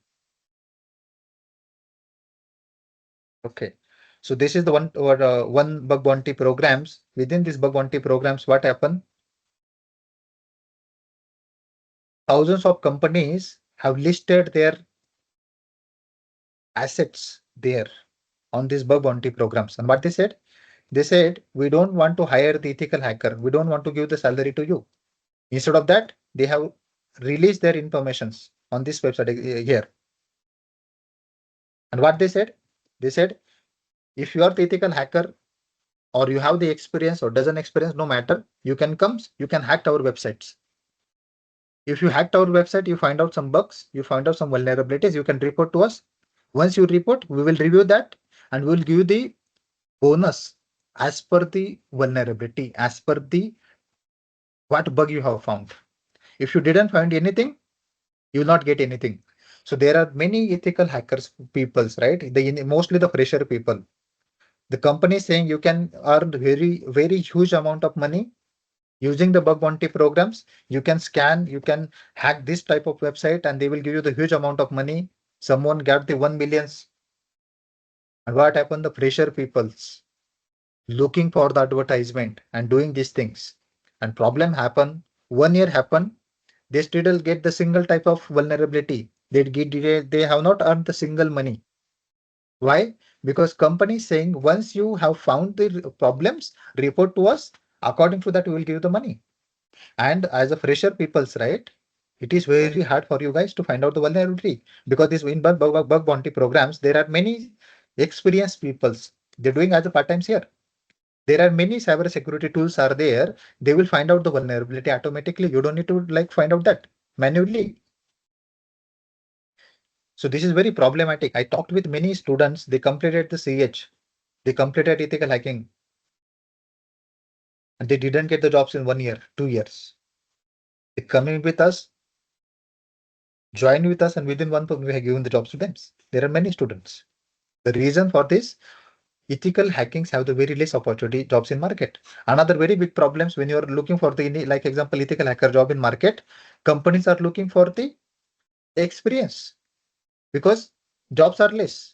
Okay. So this is the one bug bounty programs. Within this bug bounty programs, what happen? Thousands of companies have listed their assets there on these bug bounty programs. And what they said? They said, we don't want to hire the ethical hacker. We don't want to give the salary to you. Instead of that, they have released their informations on this website here. And what they said? They said, if you are the ethical hacker or you have the experience or doesn't experience, no matter, you can hack our websites. If you hacked our website, you find out some bugs, you find out some vulnerabilities, you can report to us. Once you report, we will review that and we will give you the bonus as per the vulnerability, as per the what bug you have found. If you didn't find anything, you will not get anything. So there are many ethical hackers peoples, right? Mostly the fresher people. The company is saying you can earn very huge amount of money using the bug bounty programs. You can scan, you can hack this type of website, and they will give you the huge amount of money. Someone got the 1 millions. And what happened? The fresher peoples looking for the advertisement and doing these things. And problem happen. 1 year happen. They still get the single type of vulnerability. They have not earned the single money. Why? Because company saying once you have found the problems, report to us. According to that, we will give you the money. And as a fresher people's right, it is very hard for you guys to find out the vulnerability because this in bug bounty programs, there are many experienced peoples. They're doing as a part-times here. There are many cyber security tools are there. They will find out the vulnerability automatically. You don't need to like find out that manually. So this is very problematic. I talked with many students. They completed the CH. They completed ethical hacking. And they didn't get the jobs in 1 year, 2 years. They coming with us, join with us, and within 1 month we have given the jobs to them. There are many students. The reason for this, ethical hackings have the very less opportunity jobs in market. Another very big problems when you are looking for the like example ethical hacker job in market, companies are looking for the experience because jobs are less.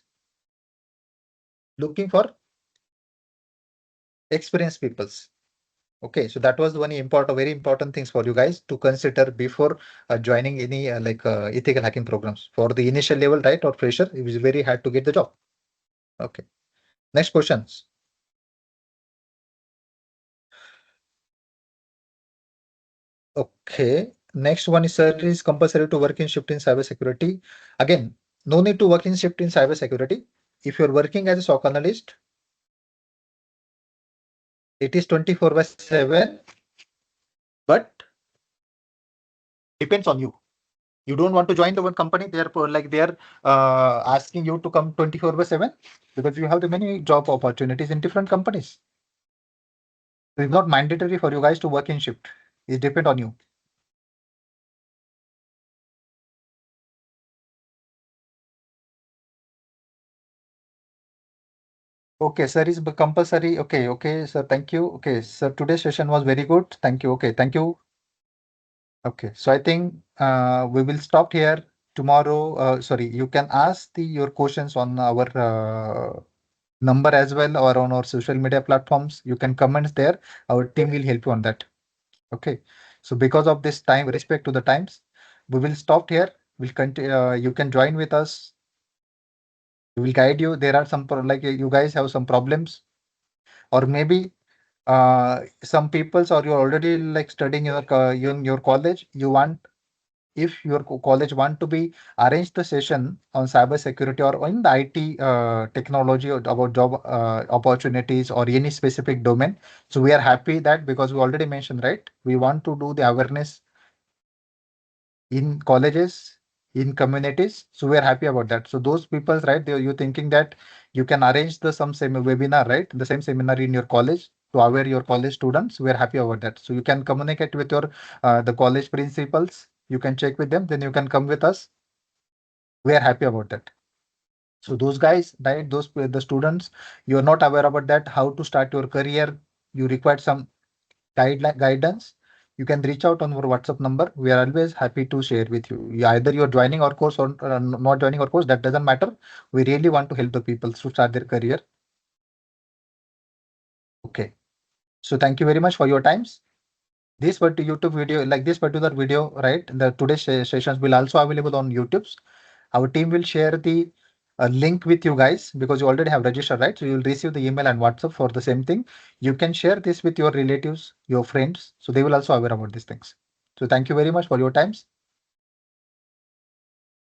Looking for experienced peoples. Okay, so that was the one important, very important things for you guys to consider before joining any ethical hacking programs. For the initial level, right, or fresher, it is very hard to get the job. Okay, next questions. Okay, next one is sir, is compulsory to work in shift in cybersecurity. Again, no need to work in shift in cybersecurity. If you're working as a SOC analyst, it is 24/7, but depends on you. You don't want to join the one company, therefore, like they are asking you to come 24/7 because you have the many job opportunities in different companies. It's not mandatory for you guys to work in shift. It depends on you. Okay, sir, is compulsory. Okay, okay, sir. Thank you. Okay, sir. Today's session was very good. Thank you. Okay, thank you. Okay, so I think we will stop here tomorrow. Sorry, you can ask your questions on our number as well or on our social media platforms. You can comment there. Our team will help you on that. Okay. So because of this time, respect to the times, we will stop here. We'll continue. You can join with us. We will guide you. There are some like you guys have some problems, or maybe some peoples, or you're already like studying in your college. You want, if your college want to be arrange the session on cyber security or in the IT technology, or about job opportunities or any specific domain. So we are happy that, because we already mentioned, right? We want to do the awareness in colleges, in communities. So we are happy about that. So those people, right? You thinking that you can arrange the some same webinar, right? The same seminar in your college to aware your college students. We are happy about that. So you can communicate with your the college principals. You can check with them. Then you can come with us. We are happy about that. So those guys, right? Those the students, you are not aware about that. How to start your career? You require some guidance, you can reach out on our WhatsApp number. We are always happy to share with you. Either you're joining our course or not joining our course, that doesn't matter. We really want to help the people to start their career. Okay. So thank you very much for your times. This particular YouTube video, like this particular video, right? The today's sessions will also available on YouTube. Our team will share the link with you guys, because you already have registered, right? So you'll receive the email and WhatsApp for the same thing. You can share this with your relatives, your friends, so they will also aware about these things. So thank you very much for your times.